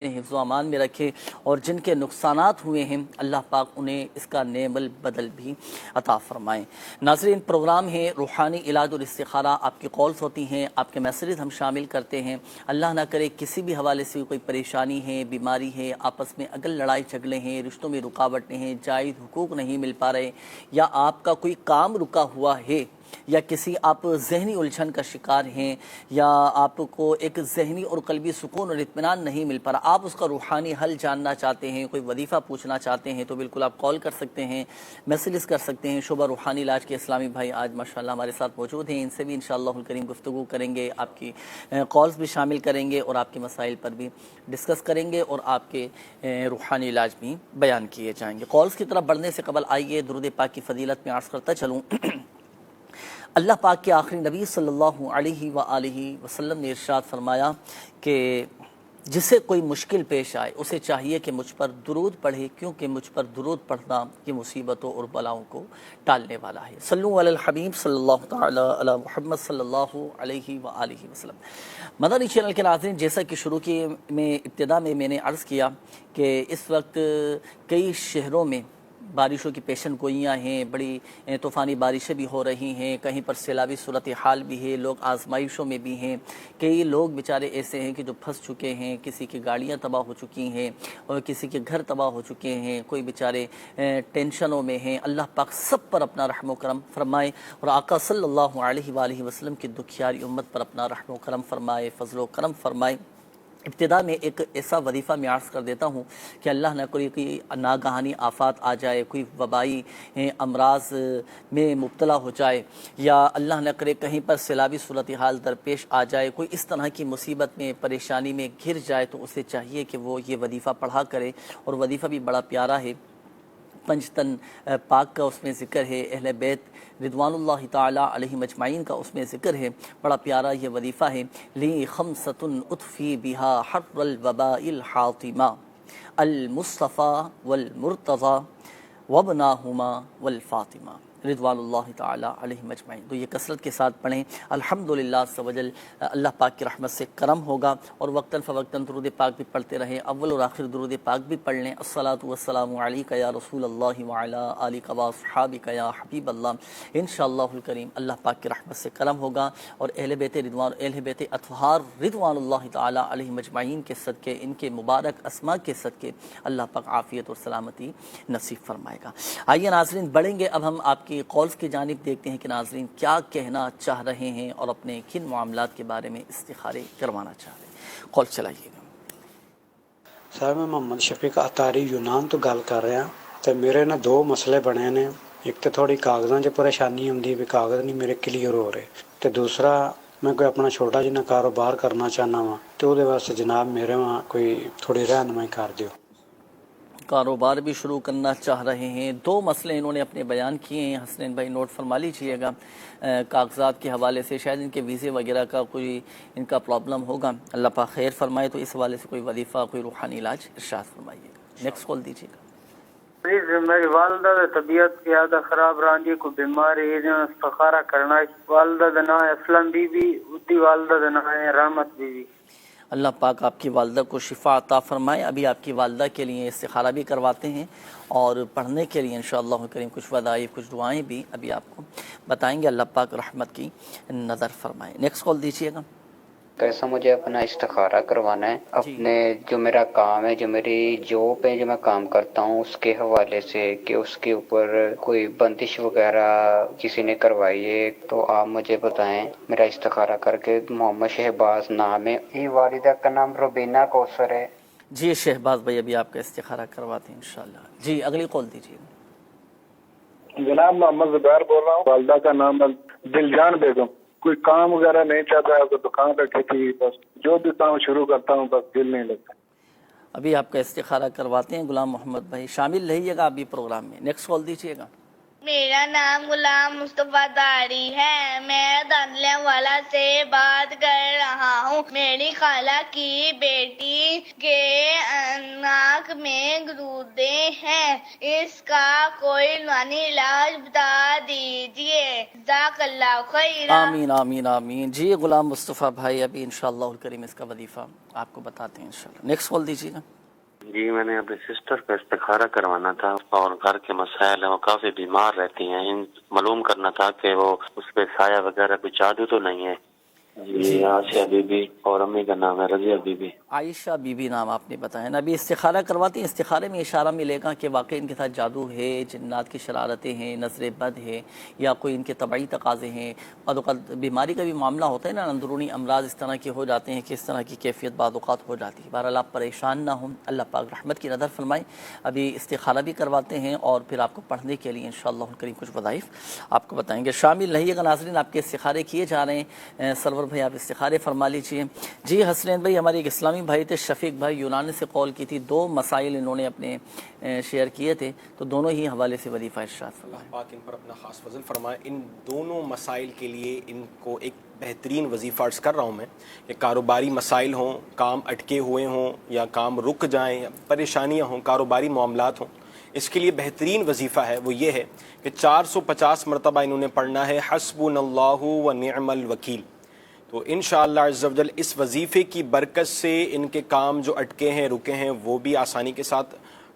حفظ و امان میں رکھے، اور جن کے نقصانات ہوئے ہیں اللہ پاک انہیں اس کا نعم البدل بھی عطا فرمائیں۔ ناظرین، پروگرام ہے روحانی علاج اور استخارہ، آپ کی کالز ہوتی ہیں، آپ کے میسیجز ہم شامل کرتے ہیں۔ اللہ نہ کرے کسی بھی حوالے سے کوئی پریشانی ہے، بیماری ہے، آپس میں اگر لڑائی جھگڑے ہیں، رشتوں میں رکاوٹیں ہیں، جائز حقوق نہیں مل پا رہے، یا آپ کا کوئی کام رکا ہوا ہے، یا کسی آپ ذہنی الجھن کا شکار ہیں، یا آپ کو ایک ذہنی اور قلبی سکون اور اطمینان نہیں مل پا رہا، آپ اس کا روحانی حل جاننا چاہتے ہیں، کوئی وظیفہ پوچھنا چاہتے ہیں، تو بالکل آپ کال کر سکتے ہیں، میسیجز کر سکتے ہیں۔ شعبہ روحانی علاج کے اسلامی بھائی آج ماشاءاللہ ہمارے ساتھ موجود ہیں، ان سے بھی انشاءاللہ الکریم گفتگو کریں گے، آپ کی کالز بھی شامل کریں گے اور آپ کے مسائل پر بھی ڈسکس کریں گے، اور آپ کے روحانی علاج بھی بیان کیے جائیں گے۔ کالز کی طرف بڑھنے سے قبل آئیے درود پاک کی فضیلت میں عرض کرتا چلوں۔ اللہ پاک کے آخری نبی صلی اللہ علیہ وآلہ وسلم نے ارشاد فرمایا کہ جسے کوئی مشکل پیش آئے اسے چاہیے کہ مجھ پر درود پڑھے، کیونکہ مجھ پر درود پڑھنا یہ مصیبتوں اور بلاؤں کو ٹالنے والا ہے۔ صلو علی الحبیب صلی اللہ تعالی علی محمد صلی اللہ علیہ وآلہ وسلم۔ مدنی چینل کے ناظرین، جیسا کہ شروع کی میں ابتدا میں نے عرض کیا کہ اس وقت کئی شہروں میں بارشوں کی پیشن گوئیاں ہیں، بڑی طوفانی بارشیں بھی ہو رہی ہیں، کہیں پر سیلابی صورتحال بھی ہے، لوگ آزمائشوں میں بھی ہیں، کئی لوگ بیچارے ایسے ہیں کہ جو پھنس چکے ہیں، کسی کی گاڑیاں تباہ ہو چکی ہیں اور کسی کے گھر تباہ ہو چکے ہیں، کوئی بیچارے ٹینشنوں میں ہیں۔ اللہ پاک سب پر اپنا رحم و کرم فرمائے، اور آقا صلی اللہ علیہ وآلہ وسلم کی دکھیاری امت پر اپنا رحم و کرم فرمائے، فضل و کرم فرمائے۔ ابتدا میں ایک ایسا وظیفہ میں عرض کر دیتا ہوں کہ اللہ نہ کوئی ناگہانی آفات آ جائے، کوئی وبائی امراض میں مبتلا ہو جائے، یا اللہ نہ کرے کہیں پر سیلابی صورتحال درپیش آ جائے، کوئی اس طرح کی مصیبت میں پریشانی میں گر جائے، تو اسے چاہیے کہ وہ یہ وظیفہ پڑھا کرے، اور وظیفہ بھی بڑا پیارا ہے۔ پنجتن پاک کا اس میں ذکر ہے، اہل بیت رضوان اللہ تعالی علیہ مجمعین کا اس میں ذکر ہے، بڑا پیارا یہ وظیفہ ہے۔ لی خمسۃ اطفی بہا حر الوباء الحاطمہ المصطفیٰ والمرتضیٰ وابناہما والفاطمہ رضوان اللہ تعالی علیہ مجمعین۔ تو یہ کثرت کے ساتھ پڑھیں، الحمدللہ عز و جل اللہ پاک کی رحمت سے کرم ہوگا، اور وقتاً فوقتاً درود پاک بھی پڑھتے رہیں، اول اور آخر درود پاک بھی پڑھ لیں۔ الصلاۃ والسلام علیک یا رسول اللہ وعلی آلک واصحابک یا حبیب اللہ۔ انشاءاللہ الکریم اللہ پاک کی رحمت سے کرم ہوگا، اور اہل بیت اطہار رضوان اللہ تعالی علیہ مجمعین کے صدقے، ان کے مبارک اسماء کے صدقے اللہ پاک عافیت اور سلامتی نصیب فرمائے گا۔ آئیے ناظرین بڑھیں گے، اب ہم آپ کی کالز کی جانب دیکھتے ہیں کہ ناظرین کیا کہنا چاہ رہے ہیں اور اپنے کن معاملات کے بارے میں استخارے کروانا چاہ رہے ہیں۔ کال چلائیے گا۔ سر میں محمد شفیق اطاری یونان تو گل کر رہا، تو میرے نا دو مسئلے بنے نے، ایک تو تھوڑی کاغذاں 'چ پریشانی آتی بھی کاغذ نہیں میرے کلیئر ہو رہے، تو دوسرا میں کوئی اپنا چھوٹا جنا کاروبار کرنا چاہنا وا، تو وہ واسطے جناب میرے وہاں کوئی تھوڑی رہنمائی کر دیو۔ کاروبار بھی شروع کرنا چاہ رہے ہیں، دو مسئلے انہوں نے اپنے بیان کیے ہیں، حسنین بھائی نوٹ فرما لیجئے گا۔ کاغذات کے حوالے سے شاید ان کے ویزے وغیرہ کا کوئی ان کا پرابلم ہوگا، اللہ پاک خیر فرمائے، تو اس حوالے سے کوئی وظیفہ کوئی روحانی علاج ارشاد فرمائیے گا۔ نیکسٹ کال دیجیے گا۔ پلیز میری والدہ کی طبیعت زیادہ خراب رہی، کوئی بیماری ہے جو استخارہ کرنا ہے۔ والدہ کا نام ہے اسلم بی بی، ادی والدہ کا نام ہے رحمت بی بی۔ اللہ پاک آپ کی والدہ کو شفا عطا فرمائے۔ ابھی آپ کی والدہ کے لیے استخارہ بھی کرواتے ہیں، اور پڑھنے کے لیے انشاءاللہ کریم کچھ وظائف کچھ دعائیں بھی ابھی آپ کو بتائیں گے، اللہ پاک رحمت کی نظر فرمائے۔ نیکسٹ کال دیجیے گا۔ کیسا مجھے اپنا استخارہ کروانا ہے جی۔ اپنے جو میرا کام ہے، جو میری جاب ہے، جو میں کام کرتا ہوں اس کے حوالے سے، کہ اس کے اوپر کوئی بندش وغیرہ کسی نے کروائی ہے، تو آپ مجھے بتائیں۔ میرا استخارہ کر کے محمد شہباز نام ہے، یہ والدہ کا نام روبینہ کوثر ہے۔ جی شہباز بھائی ابھی آپ کا استخارہ کرواتے ہیں انشاءاللہ۔ جی اگلی کال دیجیے گا۔ جناب محمد زبیر بول رہا ہوں، والدہ کا نام دلجان بیگم۔ کوئی کام وغیرہ نہیں چاہتا ہے، تو دکان رکھی تھی، بس جو بھی کام شروع کرتا ہوں بس دل نہیں لگتا۔ ابھی آپ کا استخارہ کرواتے ہیں غلام محمد بھائی، شامل رہیے گا ابھی پروگرام میں۔ نیکسٹ کال دیجیے گا۔ میرا نام غلام مصطفیٰ داری ہے، میں دانلے والا سے بات کر رہا ہوں۔ میری خالہ کی بیٹی کے ناک ناک میں گدودے ہیں، اس کا کوئی یونانی علاج بتا دیجیے، جزاک اللہ خیر۔ آمین آمین آمین۔ جی غلام مصطفیٰ بھائی ابھی انشاءاللہ الکریم اس کا وظیفہ آپ کو بتاتے ہیں انشاءاللہ۔ نیکسٹ کال دیجیے گا۔ جی میں نے اپنی سسٹر کا استخارہ کروانا تھا اور گھر کے مسائل ہیں، وہ کافی بیمار رہتی ہیں، معلوم کرنا تھا کہ وہ اس پہ سایہ وغیرہ کوئی جادو تو نہیں ہے۔ جی عائشہ بی بی اور امی کا نام ہے رضیہ بی بی۔ عائشہ بی بی نام آپ نے بتایا نا۔ ابھی استخارہ کرواتی ہیں، استخارے میں اشارہ ملے گا کہ واقعی ان کے ساتھ جادو ہے، جنات کی شرارتیں ہیں، نظر بد ہے، یا کوئی ان کے طبعی تقاضے ہیں۔ بعض اوقات بیماری کا بھی معاملہ ہوتا ہے نا، اندرونی امراض اس طرح کے ہو جاتے ہیں کہ اس طرح کی کیفیت بعض اوقات ہو جاتی ہے۔ بہرحال آپ پریشان نہ ہوں، اللہ پاک رحمت کی نظر فرمائیں۔ ابھی استخارہ بھی کرواتے ہیں اور پھر آپ کو پڑھنے کے لیے انشاءاللہ الکریم کچھ وظائف آپ کو بتائیں گے۔ شامل رہیے گا ناظرین، آپ کے استخارے کیے جا رہے ہیں۔ سرور بھائی آپ استخارے فرما لیجیے۔ جی حسنین بھائی ہمارے ایک اسلامی بھائی تھے، شفیق بھائی یونان سے کال کی تھی، 2 مسائل انہوں نے اپنے شیئر کیے تھے، تو دونوں ہی حوالے سے وظیفہ ارشاد فرمائیں۔ اللہ پاک ان پر اپنا خاص فضل فرمائے۔ ان دونوں مسائل کے لیے ان کو ایک بہترین وظیفہ عرض کر رہا ہوں میں کہ کاروباری مسائل ہوں، کام اٹکے ہوئے ہوں یا کام رک جائیں، پریشانیاں ہوں، کاروباری معاملات ہوں، اس کے لیے بہترین وظیفہ ہے وہ یہ ہے کہ 450 مرتبہ انہوں نے پڑھنا ہے حسبنا اللہ و نعم الوکیل۔ تو انشاءاللہ عز و جل اس وظیفے کی برکت سے ان کے کام جو اٹکے ہیں رکے ہیں وہ بھی آسانی کے ساتھ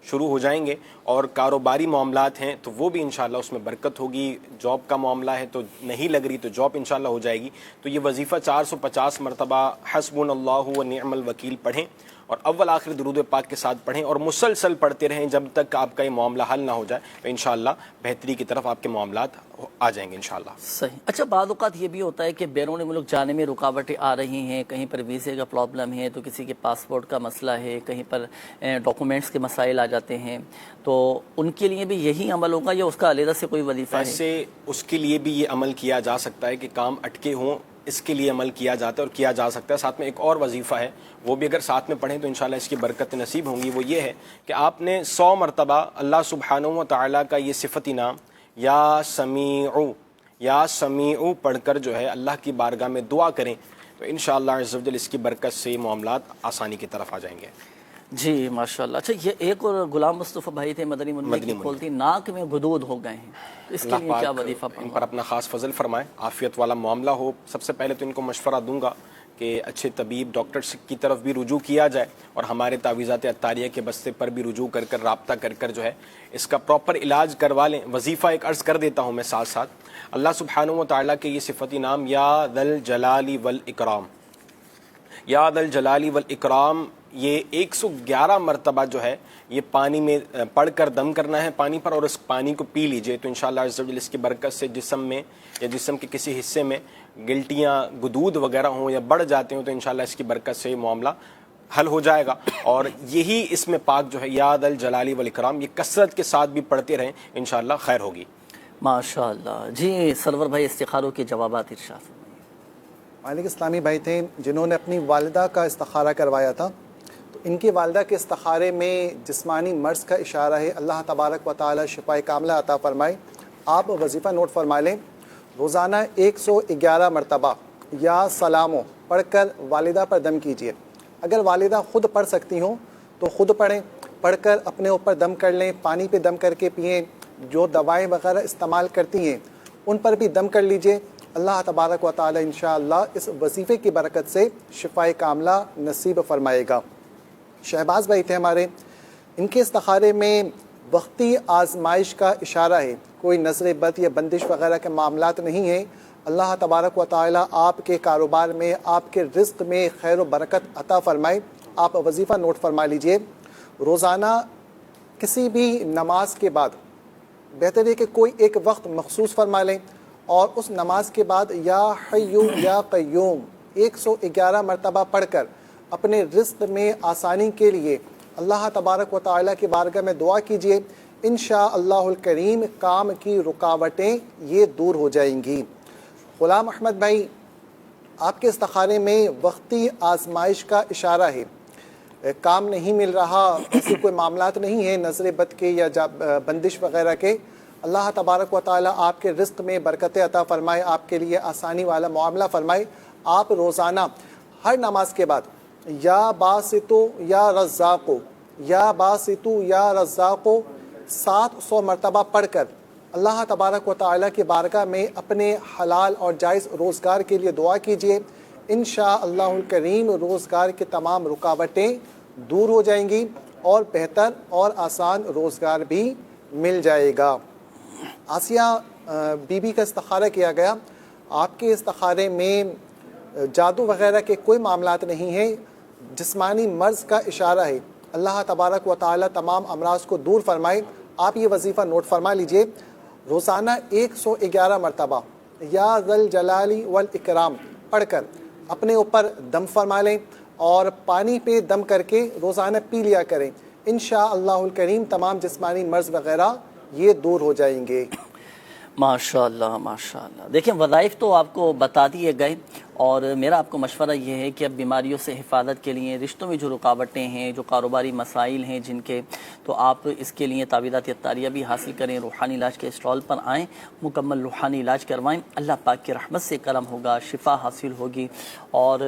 شروع ہو جائیں گے، اور کاروباری معاملات ہیں تو وہ بھی انشاءاللہ اس میں برکت ہوگی۔ جاب کا معاملہ ہے تو نہیں لگ رہی تو جاب انشاءاللہ ہو جائے گی۔ تو یہ وظیفہ 450 مرتبہ حسبنا اللہ و نعم الوکیل پڑھیں اور اول آخر درود پاک کے ساتھ پڑھیں اور مسلسل پڑھتے رہیں جب تک آپ کا یہ معاملہ حل نہ ہو جائے، تو انشاءاللہ بہتری کی طرف آپ کے معاملات آ جائیں گے انشاءاللہ۔ صحیح۔ اچھا بعض اوقات یہ بھی ہوتا ہے کہ بیرون ملک جانے میں رکاوٹیں آ رہی ہیں، کہیں پر ویزے کا پرابلم ہے تو کسی کے پاسپورٹ کا مسئلہ ہے، کہیں پر ڈاکومنٹس کے مسائل آ جاتے ہیں، تو ان کے لیے بھی یہی عمل ہوگا یا اس کا علیحدہ سے کوئی وظیفہ ہے؟ ویسے اس کے لیے بھی یہ عمل کیا جا سکتا ہے کہ کام اٹکے ہوں، اس کے لیے عمل کیا جاتا ہے اور کیا جا سکتا ہے۔ ساتھ میں ایک اور وظیفہ ہے، وہ بھی اگر ساتھ میں پڑھیں تو انشاءاللہ اس کی برکت نصیب ہوں گی۔ وہ یہ ہے کہ آپ نے 100 مرتبہ اللہ سبحانہ و تعالیٰ کا یہ صفتی نام یا سمیع پڑھ کر جو ہے اللہ کی بارگاہ میں دعا کریں، تو انشاءاللہ عز و جل اس کی برکت سے معاملات آسانی کی طرف آ جائیں گے۔ جی ماشاءاللہ۔ اچھا یہ ایک اور غلام مصطفیٰ بھائی تھے مدنی منوی کی کال تھی، ناک میں غدود ہو گئے ہیں، تو اس کے لیے کیا وظیفہ ان پر اپنا خاص فضل فرمائے، عافیت والا معاملہ ہو۔ سب سے پہلے تو ان کو مشورہ دوں گا کہ اچھے طبیب ڈاکٹر کی طرف بھی رجوع کیا جائے اور ہمارے تعویذات عطاریہ کے بستے پر بھی رجوع کر کر رابطہ کر جو ہے اس کا پراپر علاج کروا لیں۔ وظیفہ ایک عرض کر دیتا ہوں میں ساتھ ساتھ، اللہ سبحانہ و تعالیٰ کے یہ صفتی نام یا ذل جلال والاکرام، یا ذل جلال والاکرام، یہ 111 مرتبہ جو ہے یہ پانی میں پڑھ کر دم کرنا ہے پانی پر، اور اس پانی کو پی لیجئے، تو انشاءاللہ عز و جل اس کی برکت سے جسم میں یا جسم کے کسی حصے میں گلٹیاں گدود وغیرہ ہوں یا بڑھ جاتے ہوں تو انشاءاللہ اس کی برکت سے یہ معاملہ حل ہو جائے گا۔ اور یہی اس میں پاک جو ہے یا ذل جلال والاکرام، یہ کثرت کے ساتھ بھی پڑھتے رہیں، انشاءاللہ خیر ہوگی۔ ماشاءاللہ۔ جی سرور بھائی استخاروں کے جوابات ارشاد فرمائیں۔ مالک اسلامی بھائی تھے جنہوں نے اپنی والدہ کا استخارہ کروایا تھا، تو ان کی والدہ کے استخارے میں جسمانی مرض کا اشارہ ہے، اللہ تبارک و تعالی شفائے کاملہ عطا فرمائے۔ آپ وظیفہ نوٹ فرما لیں، روزانہ 111 مرتبہ یا سلامو پڑھ کر والدہ پر دم کیجیے۔ اگر والدہ خود پڑھ سکتی ہوں تو خود پڑھیں، پڑھ کر اپنے اوپر دم کر لیں، پانی پہ دم کر کے پئیں، جو دوائیں وغیرہ استعمال کرتی ہیں ان پر بھی دم کر لیجئے۔ اللہ تبارک و تعالی انشاءاللہ اس وظیفے کی برکت سے شفائے کاملہ نصیب فرمائے گا۔ شہباز بھائی تھے ہمارے، ان کے استخارے میں وقتی آزمائش کا اشارہ ہے، کوئی نظر بد یا بندش وغیرہ کے معاملات نہیں ہیں۔ اللہ تبارک و تعالی آپ کے کاروبار میں، آپ کے رزق میں خیر و برکت عطا فرمائے۔ آپ وظیفہ نوٹ فرما لیجئے، روزانہ کسی بھی نماز کے بعد بہتر ہے کہ کوئی ایک وقت مخصوص فرما لیں اور اس نماز کے بعد یا حی یا قیوم 111 مرتبہ پڑھ کر اپنے رزق میں آسانی کے لیے اللہ تبارک و تعالیٰ کی بارگاہ میں دعا کیجئے، انشاءاللہ الکریم کام کی رکاوٹیں یہ دور ہو جائیں گی۔ غلام احمد بھائی، آپ کے استخارے میں وقتی آزمائش کا اشارہ ہے، کام نہیں مل رہا، ایسے کوئی معاملات نہیں ہیں نظر بد کے یا بندش وغیرہ کے، اللہ تبارک و تعالیٰ آپ کے رزق میں برکت عطا فرمائے، آپ کے لیے آسانی والا معاملہ فرمائے۔ آپ روزانہ ہر نماز کے بعد یا باسطو یا رزاقو یا باسطو یا رزاقو 700 مرتبہ پڑھ کر اللہ تبارک و تعالیٰ کی بارگاہ میں اپنے حلال اور جائز روزگار کے لیے دعا کیجیے. انشاءاللہ الکریم روزگار کی تمام رکاوٹیں دور ہو جائیں گی اور بہتر اور آسان روزگار بھی مل جائے گا. آسیہ بی بی کا استخارہ کیا گیا. آپ کے استخارے میں جادو وغیرہ کے کوئی معاملات نہیں ہیں، جسمانی مرض کا اشارہ ہے. اللہ تبارک و تعالی تمام امراض کو دور فرمائے. آپ یہ وظیفہ نوٹ فرما لیجئے، روزانہ 111 مرتبہ یا ذل جلالی والاکرام پڑھ کر اپنے اوپر دم فرما لیں اور پانی پہ دم کر کے روزانہ پی لیا کریں. انشاءاللہ الکریم تمام جسمانی مرض وغیرہ یہ دور ہو جائیں گے. ماشاءاللہ ماشاءاللہ. دیکھیں وظائف تو آپ کو بتا دیے گئے، اور میرا آپ کو مشورہ یہ ہے کہ اب بیماریوں سے حفاظت کے لیے رشتوں میں جو رکاوٹیں ہیں، جو کاروباری مسائل ہیں جن کے، تو آپ اس کے لیے تعویذات عطاریہ بھی حاصل کریں. روحانی علاج کے اسٹال پر آئیں، مکمل روحانی علاج کروائیں. اللہ پاک کی رحمت سے کرم ہوگا، شفا حاصل ہوگی. اور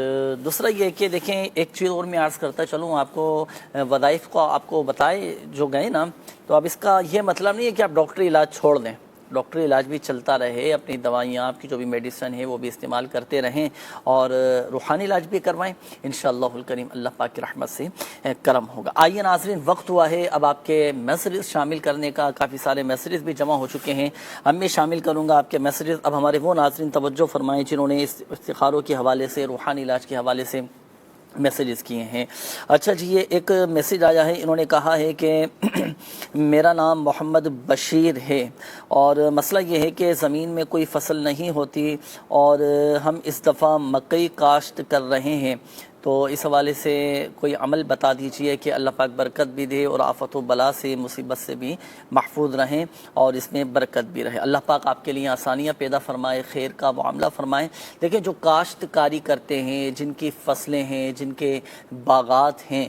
دوسرا یہ کہ دیکھیں ایک چیز اور میں عرض کرتا چلوں آپ کو، وظائف کو آپ کو بتائے جو گئے نا، تو اب اس کا یہ مطلب نہیں ہے کہ آپ ڈاکٹری علاج چھوڑ دیں. ڈاکٹری علاج بھی چلتا رہے، اپنی دوائیاں آپ کی جو بھی میڈیسن ہے وہ بھی استعمال کرتے رہیں، اور روحانی علاج بھی کروائیں. انشاءاللہ الکریم اللہ پاک کی رحمت سے کرم ہوگا. آئیے ناظرین، وقت ہوا ہے اب آپ کے میسیجز شامل کرنے کا. کافی سارے میسیجز بھی جمع ہو چکے ہیں، ہم میں شامل کروں گا آپ کے میسیجز. اب ہمارے وہ ناظرین توجہ فرمائیں جنہوں نے اس استخاروں کے حوالے سے، روحانی علاج کے حوالے سے میسیجز کیے ہیں. اچھا جی، یہ ایک میسیج آیا ہے، انہوں نے کہا ہے کہ میرا نام محمد بشیر ہے اور مسئلہ یہ ہے کہ زمین میں کوئی فصل نہیں ہوتی اور ہم اس دفعہ مکئی کاشت کر رہے ہیں، تو اس حوالے سے کوئی عمل بتا دیجئے کہ اللہ پاک برکت بھی دے اور آفت و بلا سے، مصیبت سے بھی محفوظ رہیں اور اس میں برکت بھی رہے. اللہ پاک آپ کے لیے آسانیاں پیدا فرمائے، خیر کا معاملہ فرمائے. لیکن جو کاشتکاری کرتے ہیں، جن کی فصلیں ہیں، جن کے باغات ہیں،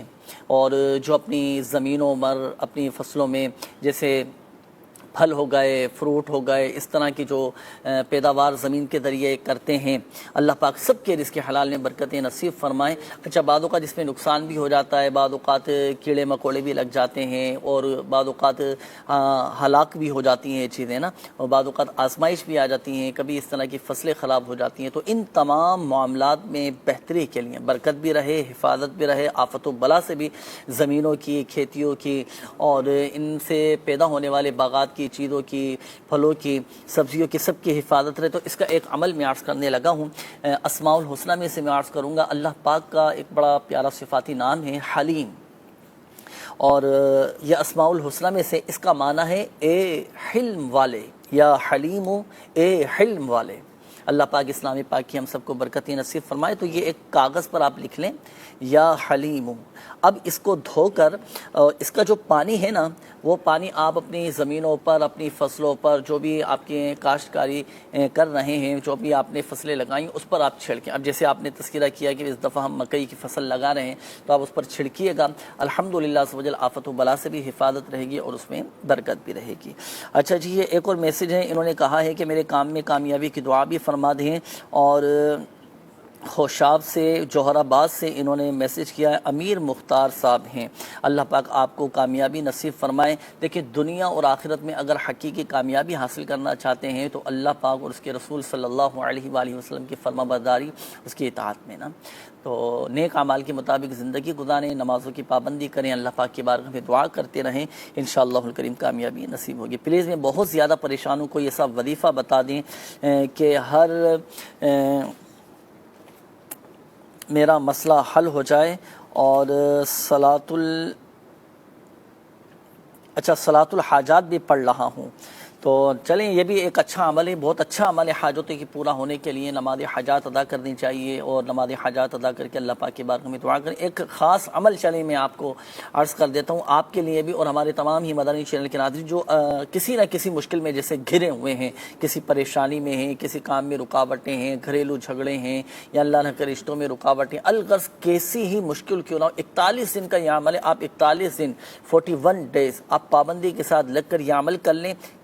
اور جو اپنی زمینوں پر اپنی فصلوں میں جیسے پھل ہو گئے، فروٹ ہو گئے، اس طرح کی جو پیداوار زمین کے ذریعے کرتے ہیں، اللہ پاک سب کے رزق حلال میں برکتیں نصیب فرمائیں. اچھا، بعض اوقات اس میں نقصان بھی ہو جاتا ہے، بعض اوقات کیڑے مکوڑے بھی لگ جاتے ہیں، اور بعض اوقات ہلاک بھی ہو جاتی ہیں چیزیں نا، اور بعض اوقات آزمائش بھی آ جاتی ہیں، کبھی اس طرح کی فصلیں خراب ہو جاتی ہیں. تو ان تمام معاملات میں بہتری کے لیے، برکت بھی رہے، حفاظت بھی رہے، آفت و بلا سے بھی زمینوں کی، کھیتیوں کی اور ان سے پیدا ہونے والے باغات کی، چیزوں کی، پھلوں کی، سبزیوں کی، سب کی حفاظت رہے. تو اس کا ایک عمل میں عرض کرنے لگا ہوں. اسماء الحسنہ میں سے میں عرض کروں گا، اللہ پاک کا ایک بڑا پیارا صفاتی نام ہے حلیم، اور یہ اسماء الحسنہ میں سے اس کا معنی ہے اے حلم والے، یا حلیم اے حلم والے. اللہ پاک اسلام پاک کی ہم سب کو برکتی نصیب فرمائے. تو یہ ایک کاغذ پر آپ لکھ لیں، یا حلیم. اب اس کو دھو کر اس کا جو پانی ہے نا، وہ پانی آپ اپنی زمینوں پر، اپنی فصلوں پر، جو بھی آپ کے کاشتکاری کر رہے ہیں، جو بھی آپ نے فصلیں لگائیں اس پر آپ چھڑکیں. اب جیسے آپ نے تذکرہ کیا کہ اس دفعہ ہم مکئی کی فصل لگا رہے ہیں، تو آپ اس پر چھڑکیے گا. الحمدللہ عز و جل آفت و بلا سے بھی حفاظت رہے گی اور اس میں برکت بھی رہے گی. اچھا جی، یہ ایک اور میسیج ہے، انہوں نے کہا ہے کہ میرے کام میں کامیابی کی دعا بھی فرما دیں. اور خوشاب سے، جوہر آباد سے انہوں نے میسیج کیا ہے. امیر مختار صاحب ہیں، اللہ پاک آپ کو کامیابی نصیب فرمائے. دیکھیں دنیا اور آخرت میں اگر حقیقی کامیابی حاصل کرنا چاہتے ہیں تو اللہ پاک اور اس کے رسول صلی اللہ علیہ وآلہ وسلم کی فرما برداری، اس کی اطاعت میں نا، تو نیک اعمال کے مطابق زندگی گزاریں، نمازوں کی پابندی کریں، اللہ پاک کی بارگاہ میں دعا کرتے رہیں، انشاءاللہ الکریم کامیابی نصیب ہوگی. پلیز میں بہت زیادہ پریشان ہوں، کوئی ایسا وظیفہ بتا دیں کہ ہر میرا مسئلہ حل ہو جائے. اور صلاۃ الحاجات بھی پڑھ رہا ہوں. تو چلیں یہ بھی ایک اچھا عمل ہے، بہت اچھا عمل ہے. حاجتوں کی پورا ہونے کے لیے نماز حاجات ادا کرنی چاہیے، اور نماز حاجات ادا کر کے اللہ پاک کی بارگاہ میں دعا کریں. ایک خاص عمل چلیں میں آپ کو عرض کر دیتا ہوں، آپ کے لیے بھی اور ہمارے تمام ہی مدنی چینل کے ناظرین جو کسی نہ کسی مشکل میں جیسے گھرے ہوئے ہیں، کسی پریشانی میں ہیں، کسی کام میں رکاوٹیں ہیں، گھریلو جھگڑے ہیں، یا اللہ نہ کرے رشتوں میں رکاوٹیں، الغرض کیسی ہی مشکل کیوں نہ ہو، 41 دن کا یہ عمل ہے. آپ 41 دن 41 ڈیز آپ پابندی کے ساتھ لگ کر یہ عمل کر لیں.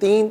3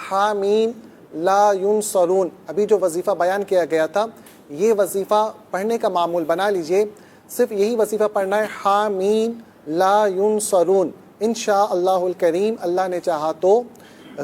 حامین لا ینصرون، ابھی جو وظیفہ بیان کیا گیا تھا یہ وظیفہ پڑھنے کا معمول بنا لیجئے، صرف یہی وظیفہ پڑھنا ہے، حامین لا ینصرون۔ انشاء اللہ الکریم اللہ نے چاہا تو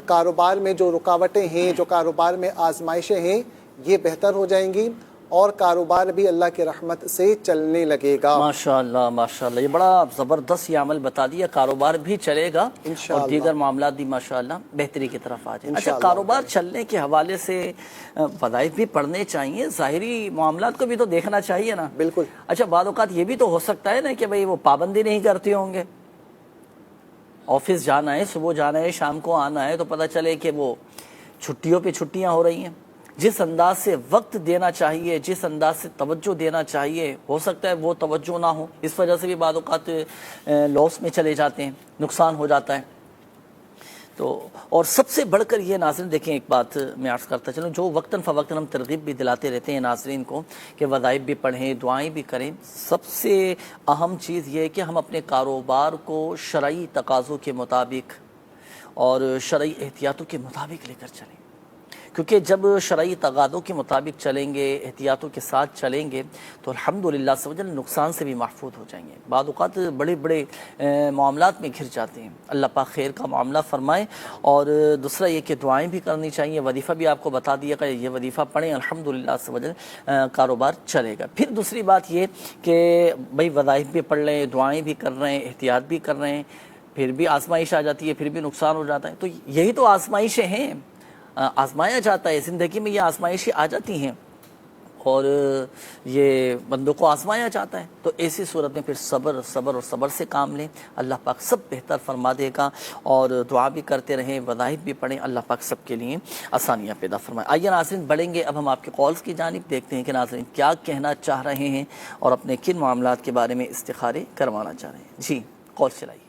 کاروبار میں جو رکاوٹیں ہیں، جو کاروبار میں آزمائشیں ہیں، یہ بہتر ہو جائیں گی اور کاروبار بھی اللہ کی رحمت سے چلنے لگے گا۔ ماشاءاللہ ماشاءاللہ، یہ بڑا زبردست یہ عمل بتا دیا، کاروبار بھی چلے گا اور دیگر معاملات بھی ماشاءاللہ بہتری کی طرف آ جائیں۔ اچھا، کاروبار چلنے کے حوالے سے وظائف بھی پڑھنے چاہیے، ظاہری معاملات کو بھی تو دیکھنا چاہیے نا۔ بالکل۔ اچھا، بعض اوقات یہ بھی تو ہو سکتا ہے نا کہ بھئی وہ پابندی نہیں کرتے ہوں گے، آفس جانا ہے، صبح جانا ہے، شام کو آنا ہے، تو پتہ چلے کہ وہ چھٹیوں پہ چھٹیاں ہو رہی ہیں۔ جس انداز سے وقت دینا چاہیے، جس انداز سے توجہ دینا چاہیے، ہو سکتا ہے وہ توجہ نہ ہو، اس وجہ سے بھی بعض اوقات لاس میں چلے جاتے ہیں، نقصان ہو جاتا ہے۔ تو اور سب سے بڑھ کر یہ ناظرین دیکھیں، ایک بات میں عرض کرتا چلوں، جو وقتاً فوقتاً ہم ترغیب بھی دلاتے رہتے ہیں ناظرین کو کہ وظائف بھی پڑھیں، دعائیں بھی کریں، سب سے اہم چیز یہ ہے کہ ہم اپنے کاروبار کو شرعی تقاضوں کے مطابق اور شرعی احتیاطوں کے مطابق لے کر چلیں، کیونکہ جب شرعی تقاضوں کے مطابق چلیں گے، احتیاطوں کے ساتھ چلیں گے، تو الحمدللہ سمجھیں نقصان سے بھی محفوظ ہو جائیں گے۔ بعض اوقات بڑے بڑے معاملات میں گھر جاتے ہیں، اللہ پاک خیر کا معاملہ فرمائے۔ اور دوسرا یہ کہ دعائیں بھی کرنی چاہیے، وظیفہ بھی آپ کو بتا دیا کہ یہ وظیفہ پڑھیں، الحمدللہ سمجھیں کاروبار چلے گا۔ پھر دوسری بات یہ کہ بھئی وظائف بھی پڑھ لیں، دعائیں بھی کر رہے ہیں، احتیاط بھی کر رہے ہیں، پھر بھی آزمائش آ جاتی ہے، پھر بھی نقصان ہو جاتا ہے۔ تو یہی تو آزمائشیں ہیں، آزمایا جاتا ہے زندگی میں، یہ آزمائشیں آ جاتی ہیں اور یہ بندوں کو آزمایا جاتا ہے۔ تو ایسی صورت میں پھر صبر اور صبر سے کام لیں، اللہ پاک سب بہتر فرما دے گا۔ اور دعا بھی کرتے رہیں، وظائف بھی پڑھیں، اللہ پاک سب کے لیے آسانیاں پیدا فرمائے۔ آئیے ناظرین بڑھیں گے اب ہم آپ کے کالز کی جانب، دیکھتے ہیں کہ ناظرین کیا کہنا چاہ رہے ہیں اور اپنے کن معاملات کے بارے میں استخارے کروانا چاہ رہے ہیں۔ جی کال چلائیے۔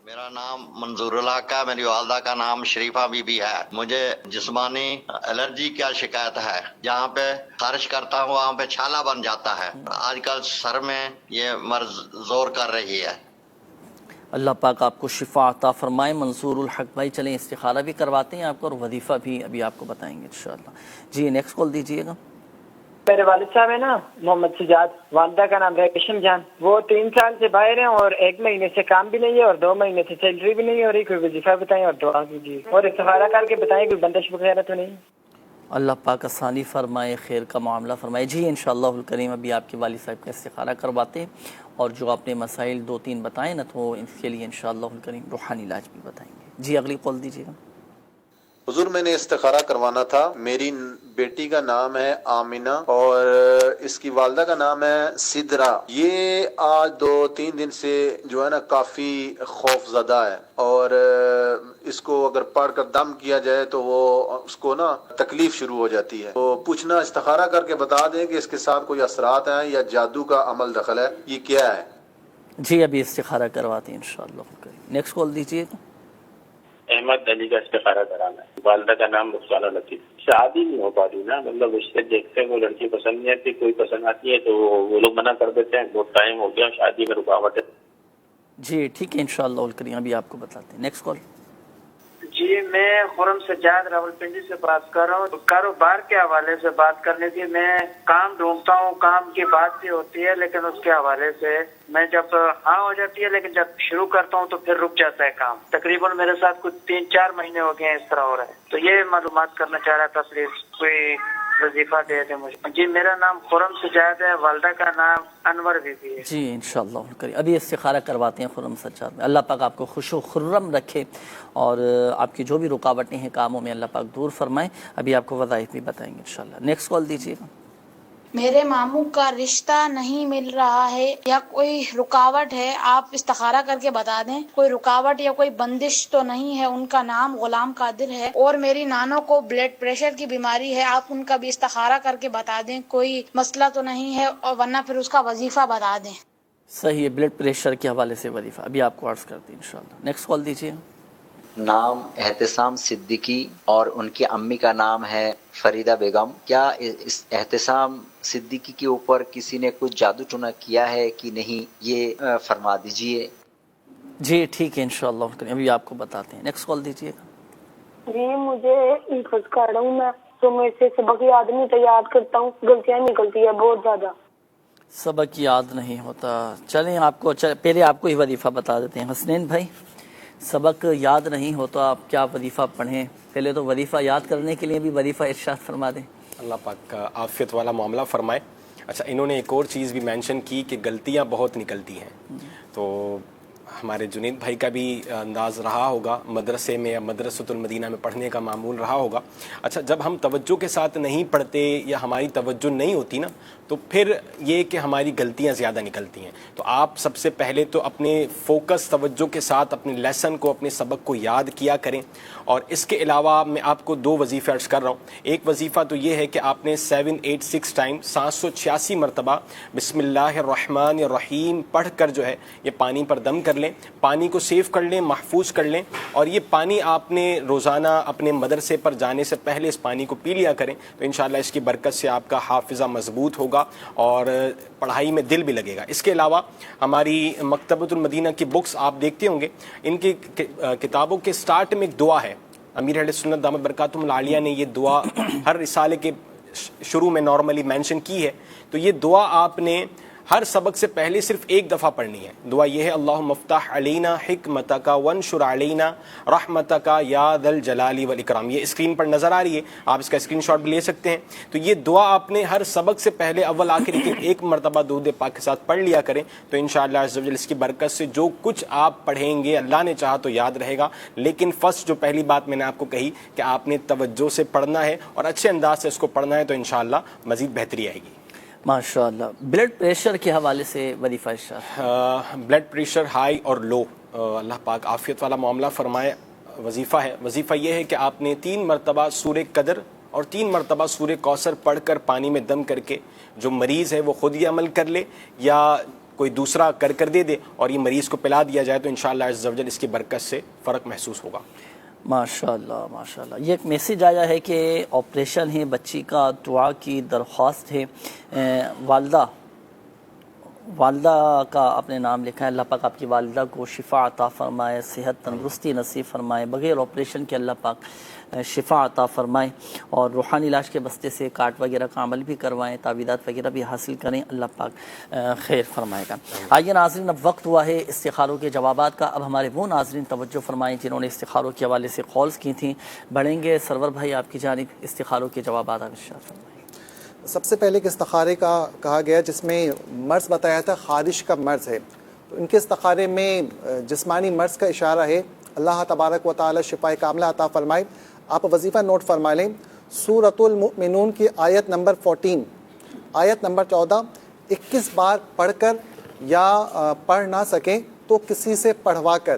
میرا نام منظور اللہ کا، میری والدہ کا نام شریفہ بی بی ہے۔ مجھے جسمانی الرجی کا شکایت ہے، جہاں پہ خارش کرتا ہوں وہاں پہ چھالا بن جاتا ہے۔ آج کل سر میں یہ مرض زور کر رہی ہے۔ اللہ پاک آپ کو شفا عطا فرمائے۔ منصور الحق بھائی چلیں استخارہ بھی کرواتے ہیں آپ کو اور وظیفہ بھی ابھی آپ کو بتائیں گے انشاءاللہ۔ جی نیکسٹ کال دیجیے گا۔ میرے والد صاحب ہے نا محمد سجاد، والدہ کا نام ریشم جان، وہ 3 سال سے باہر ہیں اور 1 مہینے سے کام بھی نہیں ہے اور 2 مہینے سے سیلری بھی نہیں ہو رہی۔ کوئی وظیفہ بتائیں اور دعا کیجیے اور استخارہ کر کے بتائیں کوئی بندش وغیرہ تو نہیں۔ اللہ پاک آسانی فرمائے، خیر کا معاملہ فرمائے۔ جی انشاءاللہ الکریم ابھی آپ کے والد صاحب کا استخارہ کرواتے ہیں اور جو آپ نے مسائل 2-3 بتائیں نا تو اس کے لیے انشاءاللہ الکریم روحانی علاج بھی بتائیں گے۔ جی اگلی کال دیجیے گا۔ حضور میں نے استخارہ کروانا تھا، میری بیٹی کا نام ہے آمینہ اور اس کی والدہ کا نام ہے سدرا۔ یہ آج 2-3 دن سے جو ہے نا کافی خوف زدہ ہے اور اس کو اگر پڑھ کر دم کیا جائے تو وہ اس کو نا تکلیف شروع ہو جاتی ہے۔ تو پوچھنا استخارہ کر کے بتا دیں کہ اس کے ساتھ کوئی اثرات ہیں یا جادو کا عمل دخل ہے، یہ کیا ہے؟ جی ابھی استخارہ کرواتے ہیں انشاءاللہ۔ نیکسٹ کال دیجیے گا۔ احمد علی کا استخارہ کرانا ہے، والدہ کا نام رخسانہ لطیف۔ شادی نہیں ہو پا رہی نا، مطلب اس سے دیکھتے ہیں وہ لڑکی پسند نہیں آتی، کوئی پسند آتی ہے تو وہ لوگ منع کر دیتے ہیں، بہت ٹائم ہو گیا، شادی میں رکاوٹ ہے۔ جی ٹھیک ہے انشاءاللہ الکریم ابھی آپ کو بتاتے ہیں۔ نیکسٹ کال۔ جی میں خرم سجاد راولپنڈی سے بات کر رہا ہوں، کاروبار کے حوالے سے بات کرنی تھی۔ میں کام ڈھونڈتا ہوں، کام کی بات بھی ہوتی ہے لیکن اس کے حوالے سے میں جب ہاں ہو جاتی ہے لیکن جب شروع کرتا ہوں تو پھر رک جاتا ہے کام۔ تقریباً میرے ساتھ کچھ 3-4 مہینے ہو گئے ہیں اس طرح ہو رہا ہے، تو یہ معلومات کرنا چاہ رہا تھا، پلیز کوئی وظیفہ دے دیں مجھے۔ جی میرا نام خرم سجاد ہے، والدہ کا نام انور بی بی ہے۔ جی انشاءاللہ الکریم ابھی استخارہ کرواتے ہیں خرم سجاد میں۔ اللہ پاک آپ کو خوش و خرم رکھے اور آپ کی جو بھی رکاوٹیں ہیں کاموں میں اللہ پاک دور فرمائے۔ ابھی آپ کو وظائف بھی بتائیں گے انشاءاللہ۔ نیکسٹ کال دیجیے گا۔ میرے ماموں کا رشتہ نہیں مل رہا ہے یا کوئی رکاوٹ ہے، آپ استخارہ کر کے بتا دیں کوئی رکاوٹ یا کوئی بندش تو نہیں ہے۔ ان کا نام غلام قادر ہے اور میری نانوں کو بلڈ پریشر کی بیماری ہے، آپ ان کا بھی استخارہ کر کے بتا دیں کوئی مسئلہ تو نہیں ہے، اور ورنہ پھر اس کا وظیفہ بتا دیں۔ صحیح ہے، بلڈ پریشر کے حوالے سے وظیفہ ابھی آپ کو عرض کرتے ہیں انشاءاللہ۔ نیکسٹ کال دیجیے۔ نام احتسام صدیقی اور ان کی امی کا نام ہے فریدہ بیگم۔ کیا اس احتسام صدیقی کے اوپر کسی نے کچھ جادو ٹونا کیا ہے کہ نہیں، یہ فرما دیجئے۔ جی ٹھیک ہے انشاءاللہ ابھی آپ کو بتاتے ہیں۔ نیکسٹ کال دیجیے گا۔ جی مجھے حفظ کر رہا ہوں میں، تو میں سے سبق یاد نہیں تھا، یاد کرتا ہوں غلطیاں نکلتی ہے بہت زیادہ. سبق یاد نہیں ہوتا. چلیں پہلے آپ کو ہی وظیفہ بتا دیتے ہیں. حسنین بھائی، سبق یاد نہیں ہوتا، آپ کیا وظیفہ پڑھیں؟ پہلے تو وظیفہ یاد کرنے کے لیے بھی وظیفہ ارشاد فرما دیں. اللہ پاک کا عافیت والا معاملہ فرمائے. اچھا، انہوں نے ایک اور چیز بھی مینشن کی کہ غلطیاں بہت نکلتی ہیں. تو ہمارے جنید بھائی کا بھی انداز رہا ہوگا مدرسے میں یا مدرسۃ المدینہ میں پڑھنے کا معمول رہا ہوگا. اچھا، جب ہم توجہ کے ساتھ نہیں پڑھتے یا ہماری توجہ نہیں ہوتی نا، تو پھر یہ کہ ہماری غلطیاں زیادہ نکلتی ہیں. تو آپ سب سے پہلے تو اپنے فوکس توجہ کے ساتھ اپنے لیسن کو، اپنے سبق کو یاد کیا کریں. اور اس کے علاوہ میں آپ کو 2 وظیفے عرض کر رہا ہوں. ایک وظیفہ تو یہ ہے کہ آپ نے 786 ٹائم 786 مرتبہ بسم اللہ الرحمن الرحیم پڑھ کر جو ہے یہ پانی پر دم کر لیں، پانی کو سیو کر لیں، محفوظ کر لیں. اور یہ پانی آپ نے روزانہ اپنے مدرسے پر جانے سے پہلے اس پانی کو پی لیا کریں. تو انشاءاللہ اس کی برکت سے آپ کا حافظہ مضبوط ہوگا اور پڑھائی میں دل بھی لگے گا. اس کے علاوہ ہماری مکتبۃ المدینہ کی بکس آپ دیکھتے ہوں گے، ان کی کتابوں کے سٹارٹ میں ایک دعا ہے. امیر اہل سنت دامت برکاتہم العالیہ نے یہ دعا ہر رسالے کے شروع میں نارملی مینشن کی ہے. تو یہ دعا آپ نے ہر سبق سے پہلے صرف ایک دفعہ پڑھنی ہے. دعا یہ ہے، اللہم افتح علینا حکمتک وانشر علینا رحمتک یا ذا الجلال والاکرام. یہ اسکرین پر نظر آ رہی ہے، آپ اس کا اسکرین شاٹ بھی لے سکتے ہیں. تو یہ دعا آپ نے ہر سبق سے پہلے اول آخر ایک مرتبہ درود پاک کے ساتھ پڑھ لیا کریں. تو انشاءاللہ عز و جل اس کی برکت سے جو کچھ آپ پڑھیں گے اللہ نے چاہا تو یاد رہے گا. لیکن فرسٹ جو پہلی بات میں نے آپ کو کہی کہ آپ نے توجہ سے پڑھنا ہے اور اچھے انداز سے اس کو پڑھنا ہے، تو انشاءاللہ مزید بہتری آئے گی. ماشاءاللہ. بلڈ پریشر کے حوالے سے وظیفہ ارشاد. بلڈ پریشر ہائی اور لو، اللہ پاک عافیت والا معاملہ فرمائے. وظیفہ ہے، وظیفہ یہ ہے کہ آپ نے 3 مرتبہ سورہ قدر اور 3 مرتبہ سورہ کوثر پڑھ کر پانی میں دم کر کے، جو مریض ہے وہ خود یہ عمل کر لے یا کوئی دوسرا کر دے دے اور یہ مریض کو پلا دیا جائے، تو انشاءاللہ عز و جل اس کی برکت سے فرق محسوس ہوگا. ماشاءاللہ ماشاءاللہ. یہ ایک میسیج آیا ہے کہ آپریشن ہے بچی کا، دعا کی درخواست ہے. والدہ کا اپنے نام لکھا ہے. اللہ پاک آپ کی والدہ کو شفا عطا فرمائے، صحت تندرستی نصیب فرمائے، بغیر آپریشن کے اللہ پاک شفا عطا فرمائے اور روحانی علاج کے بستے سے کارڈ وغیرہ کا عمل بھی کروائیں، تعویذات وغیرہ بھی حاصل کریں. اللہ پاک خیر فرمائے گا. آئیے ناظرین، اب وقت ہوا ہے استخاروں کے جوابات کا. اب ہمارے وہ ناظرین توجہ فرمائیں جنہوں نے استخاروں کے حوالے سے کالز کی تھیں. بڑھیں گے سرور بھائی آپ کی جانب استخاروں کے جوابات ارشاد فرمائیں. سب سے پہلے کہ استخارے کا کہا گیا جس میں مرض بتایا تھا، خارش کا مرض ہے، تو ان کے استخارے میں جسمانی مرض کا اشارہ ہے. اللہ تبارک و تعالی شفائے کاملہ عطا فرمائے. آپ وظیفہ نوٹ فرما لیں. سورۃ المؤمنون کی آیت نمبر 14، آیت نمبر 14 21 بار پڑھ کر یا پڑھ نہ سکیں تو کسی سے پڑھوا کر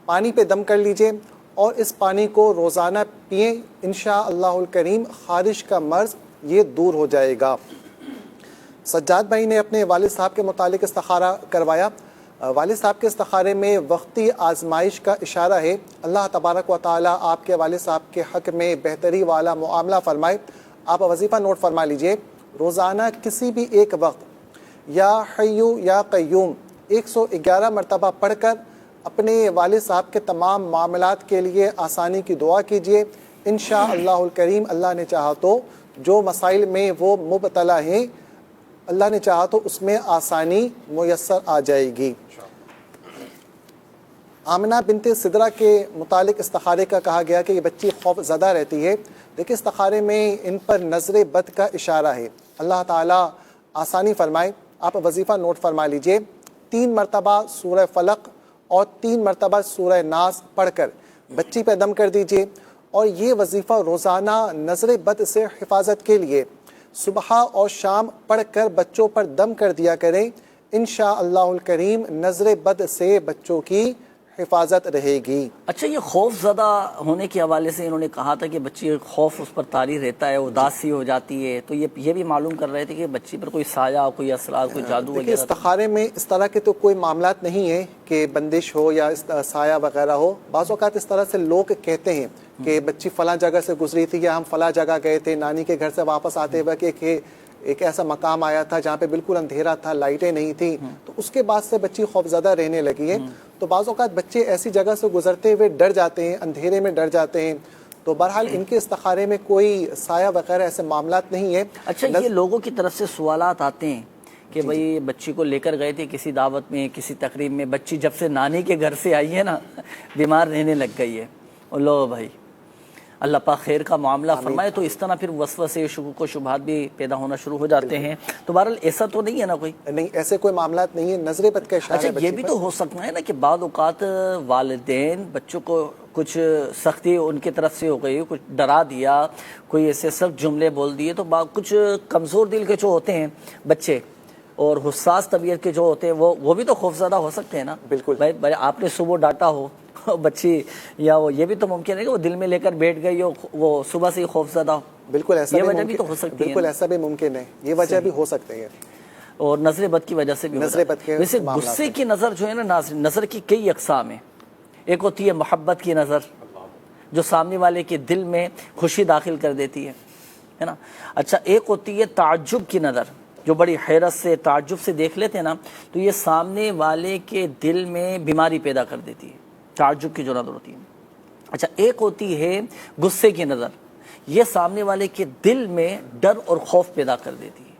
پانی پہ دم کر لیجئے اور اس پانی کو روزانہ پئیں. انشاءاللہ الکریم خارش کا مرض یہ دور ہو جائے گا. سجاد بھائی نے اپنے والد صاحب کے متعلق استخارہ کروایا. والد صاحب کے استخارے میں وقتی آزمائش کا اشارہ ہے. اللہ تبارک و تعالی آپ کے والد صاحب کے حق میں بہتری والا معاملہ فرمائے. آپ وظیفہ نوٹ فرما لیجئے. روزانہ کسی بھی ایک وقت یا حیو یا قیوم 111 مرتبہ پڑھ کر اپنے والد صاحب کے تمام معاملات کے لیے آسانی کی دعا کیجئے. انشاءاللہ الکریم اللہ نے چاہا تو جو مسائل میں وہ مبتلا ہیں اللہ نے چاہا تو اس میں آسانی میسر آ جائے گی. آمنہ بنت سدرہ کے متعلق استخارے کا کہا گیا کہ یہ بچی خوف زدہ رہتی ہے. دیکھیں استخارے میں ان پر نظر بد کا اشارہ ہے. اللہ تعالیٰ آسانی فرمائے. آپ وظیفہ نوٹ فرما لیجئے. 3 مرتبہ سورہ فلق اور 3 مرتبہ سورہ ناس پڑھ کر بچی پہ دم کر دیجئے. اور یہ وظیفہ روزانہ نظر بد سے حفاظت کے لیے صبح اور شام پڑھ کر بچوں پر دم کر دیا کریں. انشاءاللہ الکریم نظر بد سے بچوں کی حفاظت رہے گی. اچھا، یہ خوف زدہ ہونے کے حوالے سے انہوں نے کہا تھا کہ بچی خوف اس پر طاری رہتا ہے، اداسی ہو جاتی ہے، تو یہ بھی معلوم کر رہے تھے کہ بچی پر کوئی سایہ، کوئی اثرات، کوئی جادو وغیرہ. استخارے میں اس طرح کے تو کوئی معاملات نہیں ہیں کہ بندش ہو یا سایہ وغیرہ ہو. بعض اوقات اس طرح سے لوگ کہتے ہیں کہ بچی فلاں جگہ سے گزری تھی یا ہم فلاں جگہ گئے تھے، نانی کے گھر سے واپس آتے وقت کہ ایک ایسا مقام آیا تھا جہاں پہ بالکل اندھیرا تھا، لائٹیں نہیں تھیں، تو اس کے بعد سے بچی خوفزدہ رہنے لگی ہے. تو بعض اوقات بچے ایسی جگہ سے گزرتے ہوئے ڈر جاتے ہیں، اندھیرے میں ڈر جاتے ہیں. تو بہرحال ان کے استخارے میں کوئی سایہ وغیرہ ایسے معاملات نہیں ہیں. اچھا، یہ لوگوں کی طرف سے سوالات آتے ہیں کہ بھئی بچی کو لے کر گئے تھے کسی دعوت میں، کسی تقریب میں، بچی جب سے نانی کے گھر سے آئی ہے نا بیمار رہنے لگ گئی ہے. اور لو بھائی اللہ پاک خیر کا معاملہ فرمائے. تو اس طرح پھر وسوسے شکوک و شبہات بھی پیدا ہونا شروع ہو جاتے ہیں. تو بہرحال ایسا تو نہیں ہے نا کوئی؟ نہیں، ایسے کوئی معاملات نہیں ہے. نظر بد کا اشارہ. اچھا، یہ بھی تو ہو سکتا ہے نا کہ بعض اوقات والدین بچوں کو کچھ سختی ان کی طرف سے ہو گئی، کچھ ڈرا دیا، کوئی ایسے سخت جملے بول دیے، تو کچھ کمزور دل کے جو ہوتے ہیں بچے اور حساس طبیعت کے جو ہوتے ہیں وہ بھی تو خوفزدہ ہو سکتے ہیں نا. بالکل بھائی آپ نے صبح ڈانٹا ہو بچی، یا وہ یہ بھی تو ممکن ہے کہ وہ دل میں لے کر بیٹھ گئی ہو، وہ صبح سے ہی خوفزدہ ہو. بالکل ایسا یہ وجہ بھی تو ہو سکتی ہے. بالکل ایسا بھی ممکن ہے، یہ وجہ بھی ہو سکتی ہے. اور نظر بد کی وجہ سے بھی نظر بد کے ویسے غصے کی نظر جو ہے نا ناظرین، نظر کی کئی اقسام ہیں. ایک ہوتی ہے محبت کی نظر جو سامنے والے کے دل میں خوشی داخل کر دیتی ہے نا. اچھا، ایک ہوتی ہے تعجب کی نظر جو بڑی حیرت سے تعجب سے دیکھ لیتے ہیں نا، تو یہ سامنے والے کے دل میں بیماری پیدا کر دیتی ہے، تعجب کی جو نظر ہوتی ہے. اچھا، ایک ہوتی ہے غصے کی نظر، یہ سامنے والے کے دل میں ڈر اور خوف پیدا کر دیتی ہے.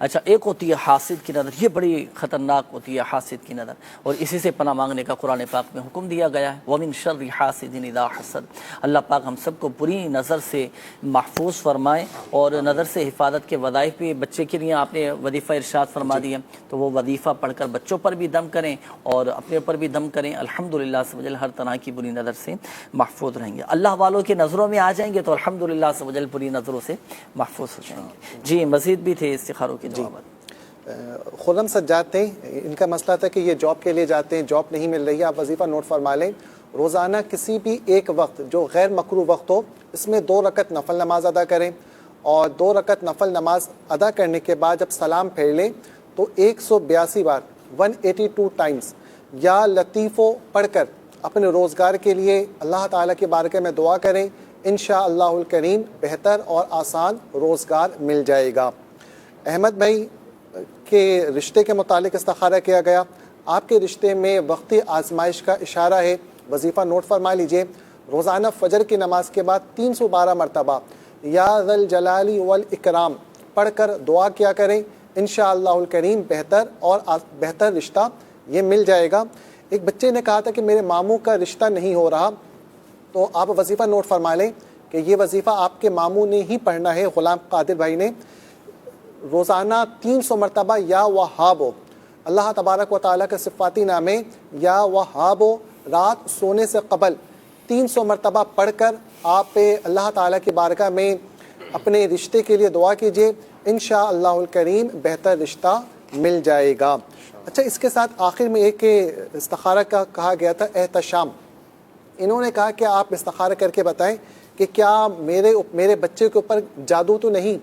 اچھا، ایک ہوتی ہے حاسد کی نظر، یہ بڑی خطرناک ہوتی ہے حاسد کی نظر، اور اسی سے پناہ مانگنے کا قرآن پاک میں حکم دیا گیا ہے. وَمِن شَرِّ حَاسِدٍ إِذَا حَسَدَ. اللہ پاک ہم سب کو بری نظر سے محفوظ فرمائے. اور نظر سے حفاظت کے وظائف بھی بچے کے لیے آپ نے وظیفہ ارشاد فرما دیا، تو وہ وظیفہ پڑھ کر بچوں پر بھی دم کریں اور اپنے اوپر بھی دم کریں. الحمدللہ سبحان ہر طرح کی بری نظر سے محفوظ رہیں گے. اللہ والوں کے نظروں میں آ جائیں گے تو الحمدللہ سبحان بری نظروں سے محفوظ ہو جائیں گے. جی، مزید بھی تھے استخاروں کے جوابات. خرم سجاد تھے، ان کا مسئلہ تھا کہ یہ جاب کے لیے جاتے ہیں، جاب نہیں مل رہی ہے. آپ وظیفہ نوٹ فرما لیں، روزانہ کسی بھی ایک وقت جو غیر مکروہ وقت ہو اس میں 2 رکعت نفل نماز ادا کریں، اور 2 رکعت نفل نماز ادا کرنے کے بعد جب سلام پھیر لیں تو 182 بار 182 ٹائمز یا لطیفو پڑھ کر اپنے روزگار کے لیے اللہ تعالیٰ کی بارگاہ میں دعا کریں. انشاءاللہ الکریم بہتر اور آسان روزگار مل جائے گا. احمد بھائی کے رشتے کے متعلق استخارہ کیا گیا. آپ کے رشتے میں وقتی آزمائش کا اشارہ ہے. وظیفہ نوٹ فرما لیجئے، روزانہ فجر کی نماز کے بعد 312 مرتبہ یا ذی الجلال والاکرام پڑھ کر دعا کیا کریں. انشاءاللہ الکریم بہتر رشتہ یہ مل جائے گا. ایک بچے نے کہا تھا کہ میرے ماموں کا رشتہ نہیں ہو رہا، تو آپ وظیفہ نوٹ فرما لیں کہ یہ وظیفہ آپ کے ماموں نے ہی پڑھنا ہے، غلام قادر بھائی نے. روزانہ 300 مرتبہ یا وہابو، اللہ تبارک و تعالیٰ کے صفاتی نامے یا وہابو رات سونے سے قبل 300 مرتبہ پڑھ کر آپ اللہ تعالیٰ کی بارگاہ میں اپنے رشتے کے لیے دعا کیجئے. انشاءاللہ الکریم بہتر رشتہ مل جائے گا. اچھا، اس کے ساتھ آخر میں ایک استخارہ کا کہا گیا تھا احتشام. انہوں نے کہا کہ آپ استخارہ کر کے بتائیں کہ کیا میرے بچے کے اوپر جادو تو نہیں.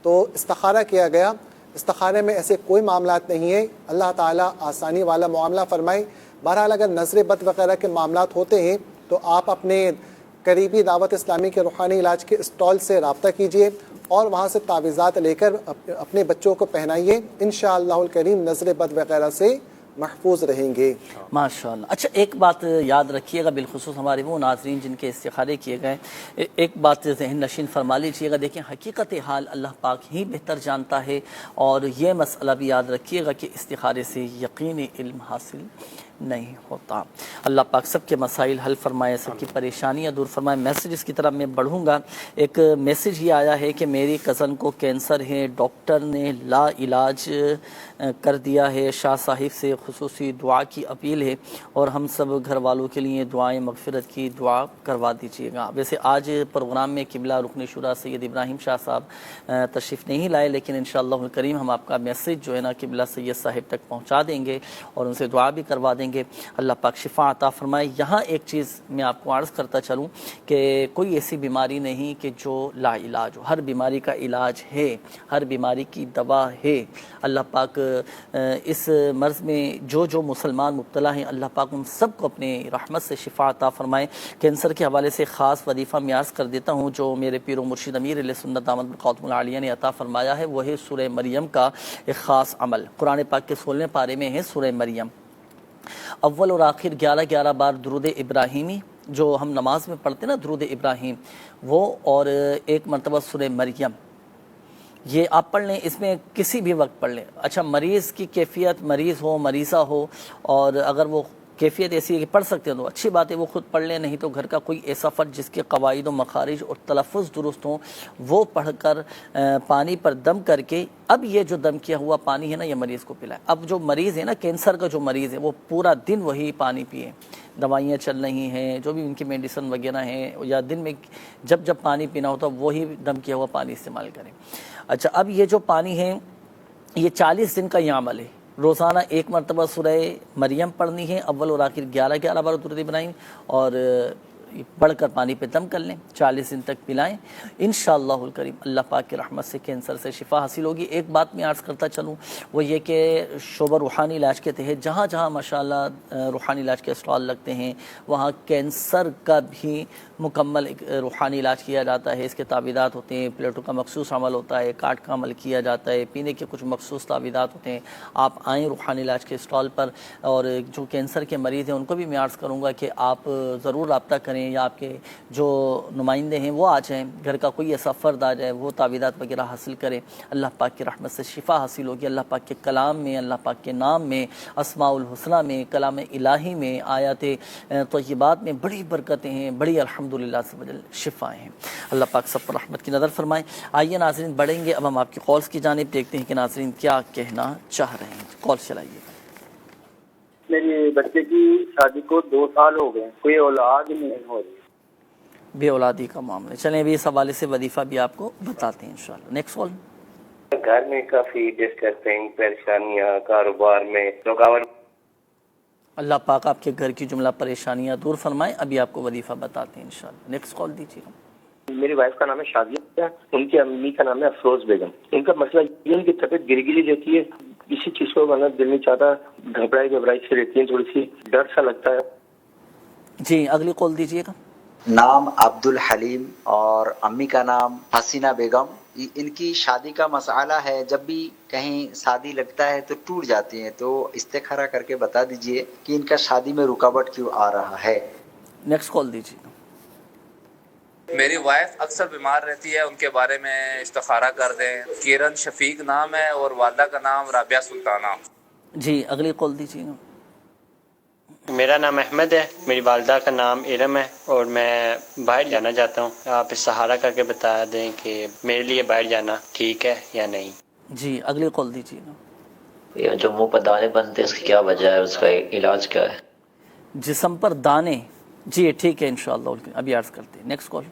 تو استخارہ کیا گیا. استخارے میں ایسے کوئی معاملات نہیں ہیں. اللہ تعالیٰ آسانی والا معاملہ فرمائے. بہرحال اگر نظر بد وغیرہ کے معاملات ہوتے ہیں تو آپ اپنے قریبی دعوت اسلامی کے روحانی علاج کے اسٹال سے رابطہ کیجئے اور وہاں سے تعویذات لے کر اپنے بچوں کو پہنائیے. انشاءاللہ الکریم نظر بد وغیرہ سے محفوظ رہیں گے. ماشاءاللہ. اچھا، ایک بات یاد رکھیے گا، بالخصوص ہمارے وہ ناظرین جن کے استخارے کیے گئے، ایک بات ذہن نشین فرما لیجیے گا. دیکھیں، حقیقت حال اللہ پاک ہی بہتر جانتا ہے، اور یہ مسئلہ بھی یاد رکھیے گا کہ استخارے سے یقینی علم حاصل نہیں ہوتا. اللہ پاک سب کے مسائل حل فرمائے، سب کی پریشانیاں دور فرمائے. میسیجز کی طرف میں بڑھوں گا. ایک میسیج یہ آیا ہے کہ میری کزن کو کینسر ہے، ڈاکٹر نے لا علاج کر دیا ہے. شاہ صاحب سے خصوصی دعا کی اپیل ہے، اور ہم سب گھر والوں کے لیے دعائیں مغفرت کی دعا کروا دیجیے گا. ویسے آج پروگرام میں قبلہ رکن شورا سید ابراہیم شاہ صاحب تشریف نہیں لائے، لیکن انشاءاللہ الکریم ہم آپ کا میسیج جو ہے نا قبلہ سید صاحب تک پہنچا دیں گے اور ان سے دعا بھی کروا دیں گے. اللہ پاک شفا عطا فرمائے۔ یہاں ایک چیز میں آپ کو عرض کرتا چلوں کہ کوئی ایسی بیماری نہیں کہ جو لا علاج ہو، ہر بیماری کا علاج ہے، ہر بیماری کی دوا ہے۔ اللہ پاک اس مرض میں جو مسلمان مبتلا ہیں، اللہ پاک ان سب کو اپنے رحمت سے شفا عطا فرمائے۔ کینسر کے حوالے سے خاص وظیفہ میں عرض کر دیتا ہوں جو میرے پیر و مرشد امیر اہل سنت دامت برکاتہم العالیہ نے عطا فرمایا ہے، وہ ہے سورہ مریم کا ایک خاص عمل۔ قرآن پاک کے 16ویں پارے میں ہے سورہ مریم، اول اور آخر 11 بار درود ابراہیمی جو ہم نماز میں پڑھتے ہیں نا، درود ابراہیم، وہ اور ایک مرتبہ سورہ مریم، یہ آپ پڑھ لیں، اس میں کسی بھی وقت پڑھ لیں۔ اچھا، مریض کی کیفیت، مریض ہو، مریضہ ہو، اور اگر وہ کیفیت ایسی ہے کہ پڑھ سکتے ہیں تو اچھی بات ہے، وہ خود پڑھ لیں، نہیں تو گھر کا کوئی ایسا فرد جس کے قواعد و مخارج اور تلفظ درست ہوں وہ پڑھ کر پانی پر دم کر کے، اب یہ جو دم کیا ہوا پانی ہے نا، یہ مریض کو پلائے۔ اب جو مریض ہے نا، کینسر کا جو مریض ہے، وہ پورا دن وہی پانی پیے، دوائیاں چل رہی ہیں، جو بھی ان کی میڈیسن وغیرہ ہیں، یا دن میں جب پانی پینا ہوتا ہے وہی دم کیا ہوا پانی استعمال کریں۔ اچھا، اب یہ جو پانی ہے یہ 40 دن کا یہ عمل ہے۔ روزانہ ایک مرتبہ سورہ مریم پڑھنی ہے، اول اور آخر 11 بار درود ابراہیم، اور پڑھ کر پانی پہ دم کر لیں، 40 دن تک پلائیں، انشاءاللہ الکریم اللہ پاک کی رحمت سے کینسر سے شفا حاصل ہوگی۔ ایک بات میں عرض کرتا چلوں، وہ یہ کہ شعبہ روحانی علاج کے تحت جہاں ماشاءاللہ روحانی علاج کے اسٹال لگتے ہیں، وہاں کینسر کا بھی مکمل روحانی علاج کیا جاتا ہے۔ اس کے تعویذات ہوتے ہیں، پلیٹوں کا مخصوص عمل ہوتا ہے، کاٹ کا عمل کیا جاتا ہے، پینے کے کچھ مخصوص تعویذات ہوتے ہیں۔ آپ آئیں روحانی علاج کے اسٹال پر، اور جو کینسر کے مریض ہیں ان کو بھی میں عرض کروں گا کہ آپ ضرور رابطہ کریں، یا آپ کے جو نمائندے ہیں وہ آ جائیں، گھر کا کوئی ایسا فرد آ جائے، وہ تعویذات وغیرہ حاصل کرے، اللہ پاک کی رحمت سے شفا حاصل ہوگی۔ اللہ پاک کے کلام میں، اللہ پاک کے نام میں، اسماء الحسنہ میں، کلام الہی میں، آیات طیبات میں بڑی برکتیں ہیں، بڑی الحمدللہ سے وجل شفائیں ہیں۔ اللہ پاک سب پر رحمت کی نظر فرمائیں۔ آئیے ناظرین بڑھیں گے اب ہم آپ کی کالز کی جانب، دیکھتے ہیں کہ ناظرین کیا کہنا چاہ رہے ہیں۔ کال چلائیے۔ میری بچے کی شادی کو 2 سال ہو گئے، کوئی اولاد نہیں ہو رہی، بے اولادی کا معاملہ۔ چلیں ابھی اس حوالے سے وظیفہ بھی آپ کو بتاتے ہیں انشاءاللہ۔ Next call. گھر میں کافی ڈسٹربنگ، پریشانیاں، کاروبار میں رکاوٹ۔ اللہ پاک آپ کے گھر کی جملہ پریشانیاں دور فرمائیں۔ ابھی آپ کو وظیفہ بتاتے ہیں انشاءاللہ۔ نیکسٹ کال دیجیے۔ میری وائف کا نام ہے شادیہ، ان کی امی کا نام ہے افروز بیگم۔ ان کا مسئلہ یہ ان کی طبیعت گری رہتی ہے، کسی چیز کو بنا دل نہیں چاہتا، گھبرائی سے رہتی ہے، تھوڑی سی ڈر سا لگتا ہے۔ جی اگلی کال دیجیے گا۔ نام عبد الحلیم اور امی کا نام حسینہ بیگم۔ ان کی شادی کا مسئلہ ہے، جب بھی کہیں شادی لگتا ہے تو ٹوٹ جاتی ہیں، تو استخارہ کر کے بتا دیجئے کہ ان کا شادی میں رکاوٹ کیوں آ رہا ہے۔ نیکسٹ کال دیجیے۔ میری وائف اکثر بیمار رہتی ہے، ان کے بارے میں استخارہ کر دیں۔ کرن شفیق نام ہے اور والدہ کا نام رابعہ سلطانہ۔ جی اگلی کال دیجیے گا۔ میرا نام احمد ہے، میری والدہ کا نام ارم ہے، اور میں باہر جانا چاہتا ہوں۔ آپ استخارہ کر کے بتا دیں کہ میرے لیے باہر جانا ٹھیک ہے یا نہیں۔ جی اگلی کال دیجیے گا۔ یہ جو منہ پر دانے بنتے ہیں اس کی کیا وجہ ہے، اس کا علاج کیا ہے؟ جسم پر دانے، جی ٹھیک ہے انشاءاللہ ابھی عرض کرتے ہیں۔ Next call.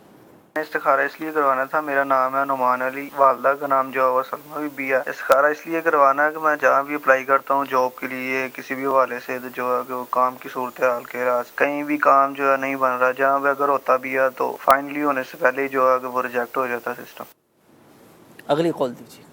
استخارہ اس لیے کروانا تھا، میرا نام ہے نعمان علی، والدہ کا نام جو ہے سلمہ بی بی ہے۔ استخارہ اس لیے کروانا ہے کہ میں جہاں بھی اپلائی کرتا ہوں جاب کے لیے کسی بھی حوالے سے، جو ہے کہ وہ کام کی صورتحال کے راز کہیں بھی کام جو ہے نہیں بن رہا، جہاں بھی اگر ہوتا بھی ہے تو فائنلی ہونے سے پہلے جو ہے کہ وہ ریجیکٹ ہو جاتا ہے سسٹم۔ اگلی کال دیجیے۔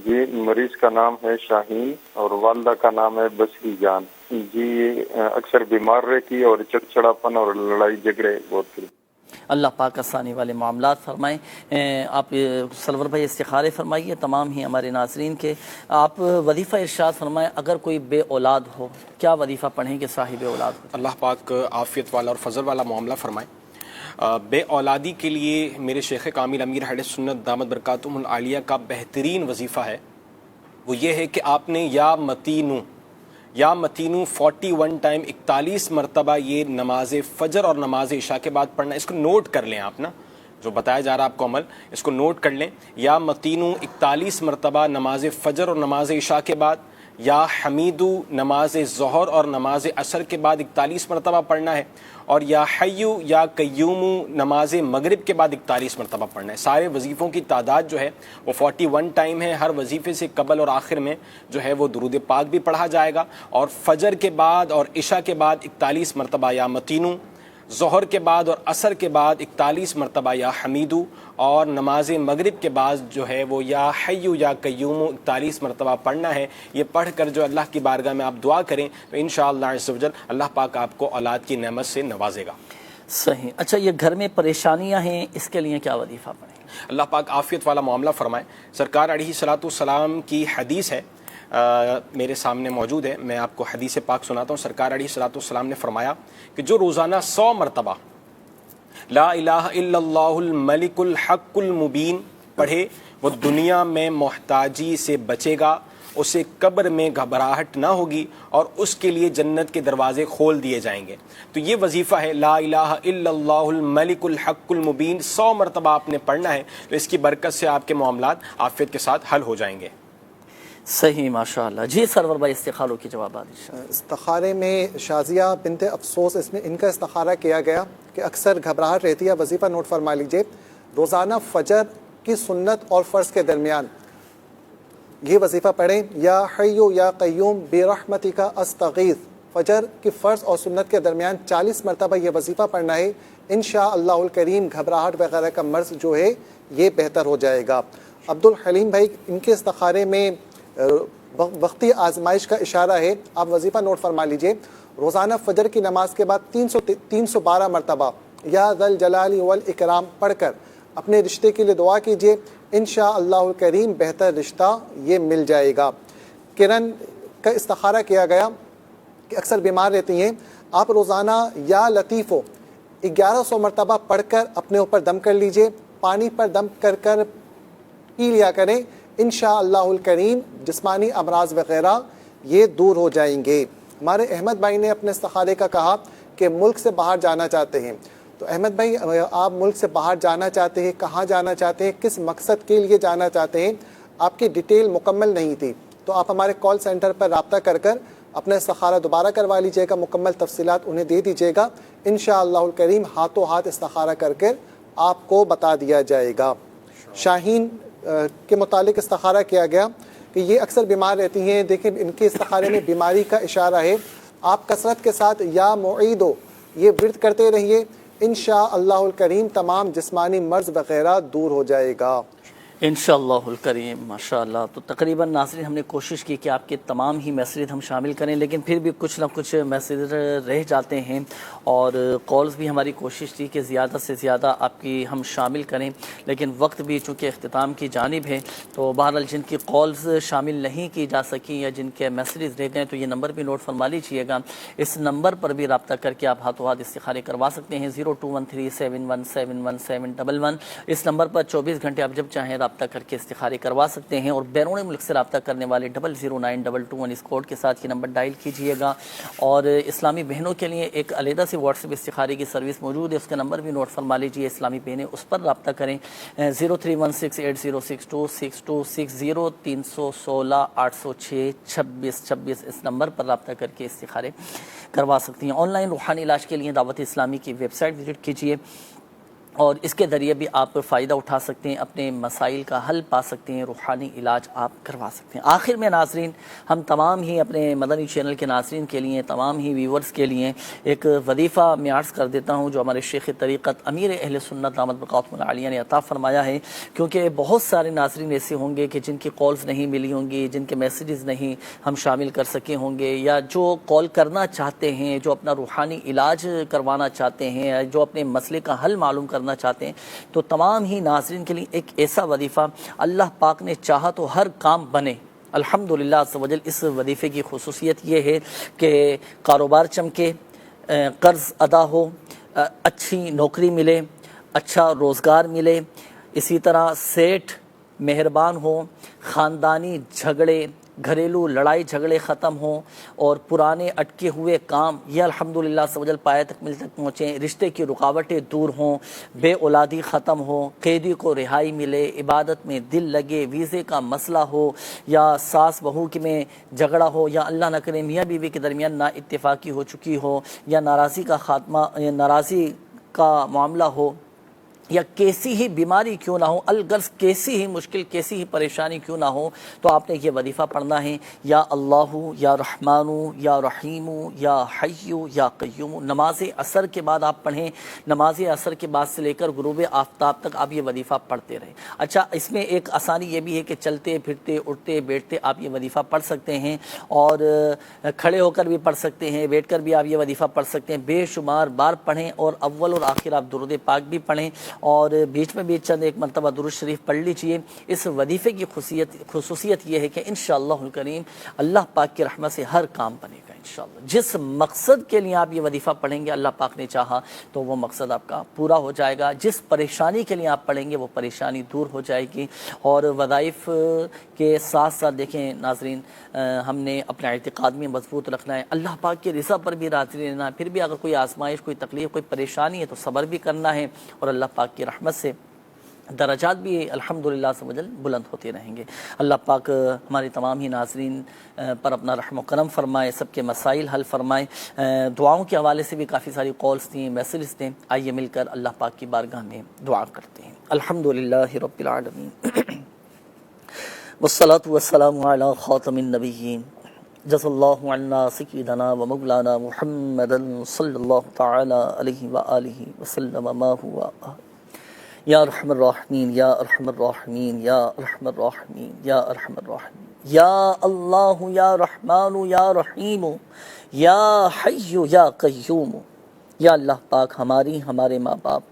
جی مریض کا نام ہے شاہین اور والدہ کا نام ہے بصری جان۔ جی اکثر بیمار رہتی ہے اور چڑچڑاپن اور لڑائی جھگڑے بہت کرتی۔ اللہ پاک آسانی والے معاملات فرمائیں۔ آپ سرور بھائی استخارے فرمائیے تمام ہی ہمارے ناظرین کے۔ آپ وظیفہ ارشاد فرمائیں، اگر کوئی بے اولاد ہو کیا وظیفہ پڑھیں کہ صاحب اولاد ہو؟ اللہ پاک عافیت والا اور فضل والا معاملہ فرمائیں۔ بے اولادی کے لیے میرے شیخ کامل امیر اہل سنت دامت برکاتہم العالیہ کا بہترین وظیفہ ہے، وہ یہ ہے کہ آپ نے یا متینو 41 ٹائم 41 مرتبہ یہ نماز فجر اور نماز عشاء کے بعد پڑھنا۔ اس کو نوٹ کر لیں، آپ نا جو بتایا جا رہا ہے آپ کو عمل، اس کو نوٹ کر لیں۔ یا متینو 41 مرتبہ نماز فجر اور نماز عشاء کے بعد، یا حمیدو نماز ظہر اور نماز عصر کے بعد 41 مرتبہ پڑھنا ہے، اور یا حیو یا قیوم نماز مغرب کے بعد 41 مرتبہ پڑھنا ہے۔ سارے وظیفوں کی تعداد جو ہے وہ 41 ٹائم ہے۔ ہر وظیفے سے قبل اور آخر میں جو ہے وہ درود پاک بھی پڑھا جائے گا، اور فجر کے بعد اور عشاء کے بعد 41 مرتبہ یا متینو، ظہر کے بعد اور عصر کے بعد 41 مرتبہ یا حمیدو، اور نماز مغرب کے بعد جو ہے وہ یا حیو یا قیوم 41 مرتبہ پڑھنا ہے۔ یہ پڑھ کر جو اللہ کی بارگاہ میں آپ دعا کریں تو انشاءاللہ عز و جل اللہ پاک آپ کو اولاد کی نعمت سے نوازے گا۔ صحیح۔ اچھا، یہ گھر میں پریشانیاں ہیں، اس کے لیے کیا وظیفہ پڑھیں؟ اللہ پاک عافیت والا معاملہ فرمائے۔ سرکار علیہ الصلاۃ والسلام کی حدیث ہے، میرے سامنے موجود ہے، میں آپ کو حدیث پاک سناتا ہوں۔ سرکار علیہ الصلاۃ والسلام نے فرمایا کہ جو روزانہ 100 مرتبہ لا الہ الا اللہ الملک الحق المبین پڑھے وہ دنیا میں محتاجی سے بچے گا، اسے قبر میں گھبراہٹ نہ ہوگی، اور اس کے لیے جنت کے دروازے کھول دیے جائیں گے۔ تو یہ وظیفہ ہے لا الہ الا اللہ الملک الحق المبین، 100 مرتبہ آپ نے پڑھنا ہے، تو اس کی برکت سے آپ کے معاملات عافیت کے ساتھ حل ہو جائیں گے۔ صحیح، ماشاءاللہ۔ جی سرور بھائی، استخاروں کی جوابات۔ استخارے میں شازیہ بنت افسوس، اس میں ان کا استخارہ کیا گیا کہ اکثر گھبراہٹ رہتی ہے۔ وظیفہ نوٹ فرما لیجئے، روزانہ فجر کی سنت اور فرض کے درمیان یہ وظیفہ پڑھیں، یا حیو یا قیوم برحمتک استغیث۔ فجر کی فرض اور سنت کے درمیان 40 مرتبہ یہ وظیفہ پڑھنا ہے، انشاءاللہ الکریم گھبراہٹ وغیرہ کا مرض جو ہے یہ بہتر ہو جائے گا۔ عبدالحلیم بھائی، ان کے استخارے میں وقتی آزمائش کا اشارہ ہے، آپ وظیفہ نوٹ فرما لیجئے، روزانہ فجر کی نماز کے بعد 312 مرتبہ یا ذا الجلال والاکرام پڑھ کر اپنے رشتے کے لیے دعا کیجئے، انشاءاللہ الکریم بہتر رشتہ یہ مل جائے گا۔ کرن کا استخارہ کیا گیا کہ اکثر بیمار رہتی ہیں، آپ روزانہ یا لطیفو 1100 مرتبہ پڑھ کر اپنے اوپر دم کر لیجئے، پانی پر دم کر کر پی لیا کریں، انشاءاللہ الکریم جسمانی امراض وغیرہ یہ دور ہو جائیں گے۔ ہمارے احمد بھائی نے اپنے استخارے کا کہا کہ ملک سے باہر جانا چاہتے ہیں، تو احمد بھائی آپ ملک سے باہر جانا چاہتے ہیں، کہاں جانا چاہتے ہیں، کس مقصد کے لیے جانا چاہتے ہیں، آپ کی ڈیٹیل مکمل نہیں تھی، تو آپ ہمارے کال سینٹر پر رابطہ کر کر اپنا استخارہ دوبارہ کروا لیجئے گا، مکمل تفصیلات انہیں دے دیجئے گا، انشاءاللہ الکریم ہاتھوں ہاتھ استخارہ کر کے آپ کو بتا دیا جائے گا۔ شاہین کے متعلق استخارہ کیا گیا کہ یہ اکثر بیمار رہتی ہیں، دیکھیں ان کے استخارے میں بیماری کا اشارہ ہے، آپ کثرت کے ساتھ یا معیدو یہ ورد کرتے رہیے، انشاءاللہ الکریم تمام جسمانی مرض وغیرہ دور ہو جائے گا انشاءاللہ الکریم۔ ماشاءاللہ۔ تو تقریباً ناظرین ہم نے کوشش کی کہ آپ کے تمام ہی میسیج ہم شامل کریں، لیکن پھر بھی کچھ نہ کچھ میسیج رہ جاتے ہیں، اور کالز بھی ہماری کوشش تھی کہ زیادہ سے زیادہ آپ کی ہم شامل کریں، لیکن وقت بھی چونکہ اختتام کی جانب ہے، تو بہرحال جن کی کالز شامل نہیں کی جا سکیں یا جن کے میسیج رہ گئے تو یہ نمبر بھی نوٹ فرما لیجیے گا، اس نمبر پر بھی رابطہ کر کے آپ ہاتھوں ہاتھ استخارے کروا سکتے ہیں، 0213717711، اس نمبر پر 24 گھنٹے آپ جب چاہیں رابطہ کر کے استخارے کروا سکتے ہیں، اور بیرون ملک سے رابطہ کرنے والے 0092221 اس کوڈ کے ساتھ یہ نمبر ڈائل کیجئے گا، اور اسلامی بہنوں کے لیے ایک علیحدہ سے واٹس ایپ استخارے کی سروس موجود ہے، اس کا نمبر بھی نوٹ فرما لیجئے، اسلامی بہنیں اس پر رابطہ کریں، 031680626260 316-806-2626 اس نمبر پر رابطہ کر کے استخارے کروا سکتی ہیں۔ آن لائن روحانی علاج کے لیے دعوت اسلامی کی ویب سائٹ وزٹ کیجئے، اور اس کے ذریعے بھی آپ فائدہ اٹھا سکتے ہیں، اپنے مسائل کا حل پا سکتے ہیں، روحانی علاج آپ کروا سکتے ہیں۔ آخر میں ناظرین ہم تمام ہی اپنے مدنی چینل کے ناظرین کے لیے، تمام ہی ویورز کے لیے ایک وظیفہ میں عرض کر دیتا ہوں جو ہمارے شیخ طریقت امیر اہل سنت دامت بقاتہم العالیہ نے عطا فرمایا ہے، کیونکہ بہت سارے ناظرین ایسے ہوں گے کہ جن کی کالز نہیں ملی ہوں گی، جن کے میسیجز نہیں ہم شامل کر سکے ہوں گے، یا جو کال کرنا چاہتے ہیں، جو اپنا روحانی علاج کروانا چاہتے ہیں، جو اپنے مسئلے کا حل معلوم کرنا چاہتے ہیں، تو تمام ہی ناظرین کے لیے ایک ایسا وظیفہ اللہ پاک نے چاہا تو ہر کام بنے۔ الحمدللہ عز و جل اس وظیفے کی خصوصیت یہ ہے کہ کاروبار چمکے، قرض ادا ہو، اچھی نوکری ملے، اچھا روزگار ملے، اسی طرح سیٹھ مہربان ہو، خاندانی جھگڑے گھریلو لڑائی جھگڑے ختم ہوں اور پرانے اٹکے ہوئے کام یہ الحمدللہ سوجل پائے تکمیل تک پہنچیں، رشتے کی رکاوٹیں دور ہوں، بے اولادی ختم ہو، قیدی کو رہائی ملے، عبادت میں دل لگے، ویزے کا مسئلہ ہو یا ساس بہو میں جھگڑا ہو یا اللہ نہ کرے میاں بیوی کے درمیان نا اتفاقی ہو چکی ہو یا ناراضی کا خاتمہ ناراضی کا معاملہ ہو یا کیسی ہی بیماری کیوں نہ ہو، الغرض کیسی ہی مشکل کیسی ہی پریشانی کیوں نہ ہو، تو آپ نے یہ وظیفہ پڑھنا ہے، یا اللہ یا رحمان یا رحیم یا حی یا قیوم۔ نماز عصر کے بعد آپ پڑھیں، نماز عصر کے بعد سے لے کر غروب آفتاب تک آپ یہ وظیفہ پڑھتے رہیں۔ اچھا، اس میں ایک آسانی یہ بھی ہے کہ چلتے پھرتے اٹھتے بیٹھتے آپ یہ وظیفہ پڑھ سکتے ہیں، اور کھڑے ہو کر بھی پڑھ سکتے ہیں، بیٹھ کر بھی آپ یہ وظیفہ پڑھ سکتے ہیں، بے شمار بار پڑھیں، اور اول اور آخر آپ درود پاک بھی پڑھیں، اور بیچ میں بھی چند ایک مرتبہ درود شریف پڑھ لیجئے۔ اس وظیفے کی خصوصیت یہ ہے کہ انشاءاللہ الکریم اللہ پاک کی رحمت سے ہر کام بنے گا انشاءاللہ۔ جس مقصد کے لیے آپ یہ وظیفہ پڑھیں گے اللہ پاک نے چاہا تو وہ مقصد آپ کا پورا ہو جائے گا، جس پریشانی کے لیے آپ پڑھیں گے وہ پریشانی دور ہو جائے گی۔ اور وظائف کے ساتھ ساتھ دیکھیں ناظرین، ہم نے اپنا اعتقاد میں مضبوط رکھنا ہے، اللہ پاک کی رضا پر بھی راضی رہنا ہے، پھر بھی اگر کوئی آزمائش کوئی تکلیف کوئی پریشانی ہے تو صبر بھی کرنا ہے، اور اللہ پاک کی رحمت سے درجات بھی الحمدللہ سمجھل بلند ہوتے رہیں گے۔ اللہ پاک ہمارے تمام ہی ناظرین پر اپنا رحم و کرم فرمائے، سب کے مسائل حل فرمائے۔ دعاؤں کے حوالے سے بھی کافی ساری کالز تھیں، میسیجز تھے، آئیے مل کر اللہ پاک کی بارگاہ میں دعا کرتے ہیں۔ الحمدللہ رب العالمین والصلاة والسلام علی خاتم النبیین، جزا اللہ عنا سیدنا و مولانا محمد صلی اللہ تعالی علیہ وآلہ وسلم ما ہوا یا ارحم الراحمین یا ارحم الراحمین یا ارحم الراحمین یا ارحم الراحمین، یا اللہ یا رحمان یا رحیم یا حی یا قیوم۔ یا اللہ پاک ہمارے ماں باپ،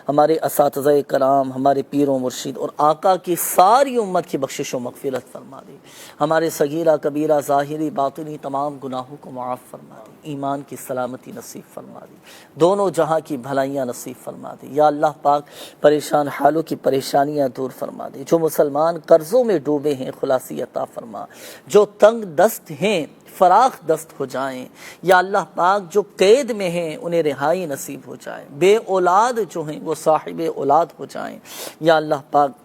ہمارے اساتذہ کرام، ہمارے پیر و مرشد اور آقا کی ساری امت کی بخشش و مغفرت فرما دے، ہمارے صغیرہ کبیرہ ظاہری باطنی تمام گناہوں کو معاف فرما دے، ایمان کی سلامتی نصیب فرما دے، دونوں جہاں کی بھلائیاں نصیب فرما دے۔ یا اللہ پاک پریشان حالوں کی پریشانیاں دور فرما دے، جو مسلمان قرضوں میں ڈوبے ہیں خلاصی عطا فرما، جو تنگ دست ہیں فراخ دست ہو جائیں۔ یا اللہ پاک جو قید میں ہیں انہیں رہائی نصیب ہو جائے، بے اولاد جو ہیں وہ صاحب اولاد ہو جائیں۔ یا اللہ پاک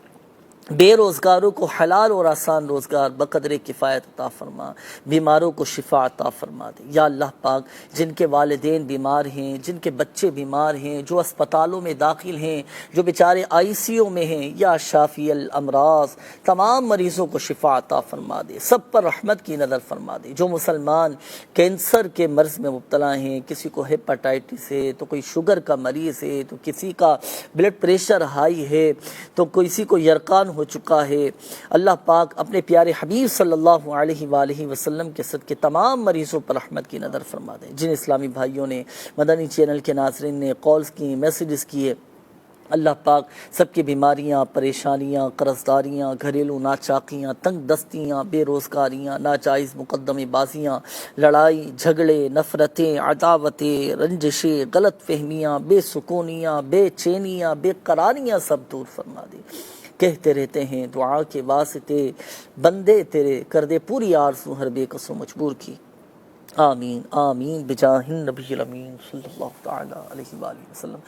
بے روزگاروں کو حلال اور آسان روزگار بقدر کفایت عطا فرما، بیماروں کو شفا عطا فرما دے۔ یا اللہ پاک جن کے والدین بیمار ہیں، جن کے بچے بیمار ہیں، جو اسپتالوں میں داخل ہیں، جو بیچارے آئی سی یو میں ہیں، یا شافی الامراض تمام مریضوں کو شفا عطا فرما دے، سب پر رحمت کی نظر فرما دے۔ جو مسلمان کینسر کے مرض میں مبتلا ہیں، کسی کو ہیپاٹائٹس ہے تو کوئی شوگر کا مریض ہے تو کسی کا بلڈ پریشر ہائی ہے تو کسی کو یرقان ہو چکا ہے، اللہ پاک اپنے پیارے حبیب صلی اللہ علیہ وآلہ وسلم کے صدقے تمام مریضوں پر رحمت کی نظر فرما دیں۔ جن اسلامی بھائیوں نے مدنی چینل کے ناظرین نے کالز کی، میسیجز کیے، اللہ پاک سب کی بیماریاں، پریشانیاں، قرضداریاں، گھریلو ناچاکیاں، تنگ دستیاں، بے روزگاریاں، ناجائز مقدمے بازیاں، لڑائی جھگڑے، نفرتیں، عداوتیں، رنجشیں، غلط فہمیاں، بے سکونیاں، بے چینیاں، بے قراریاں سب دور فرما دے۔ کہتے رہتے ہیں دعا کے واسطے بندے تیرے، کر دے پوری آرزو ہر بے کس و مجبور کی، آمین آمین بجاہ النبی الامین صلی اللہ تعالی علیہ وآلہ وسلم۔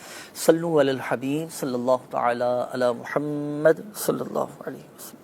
صلو علی الحبیب صلی اللہ تعالی علی محمد صلی اللہ علیہ وسلم۔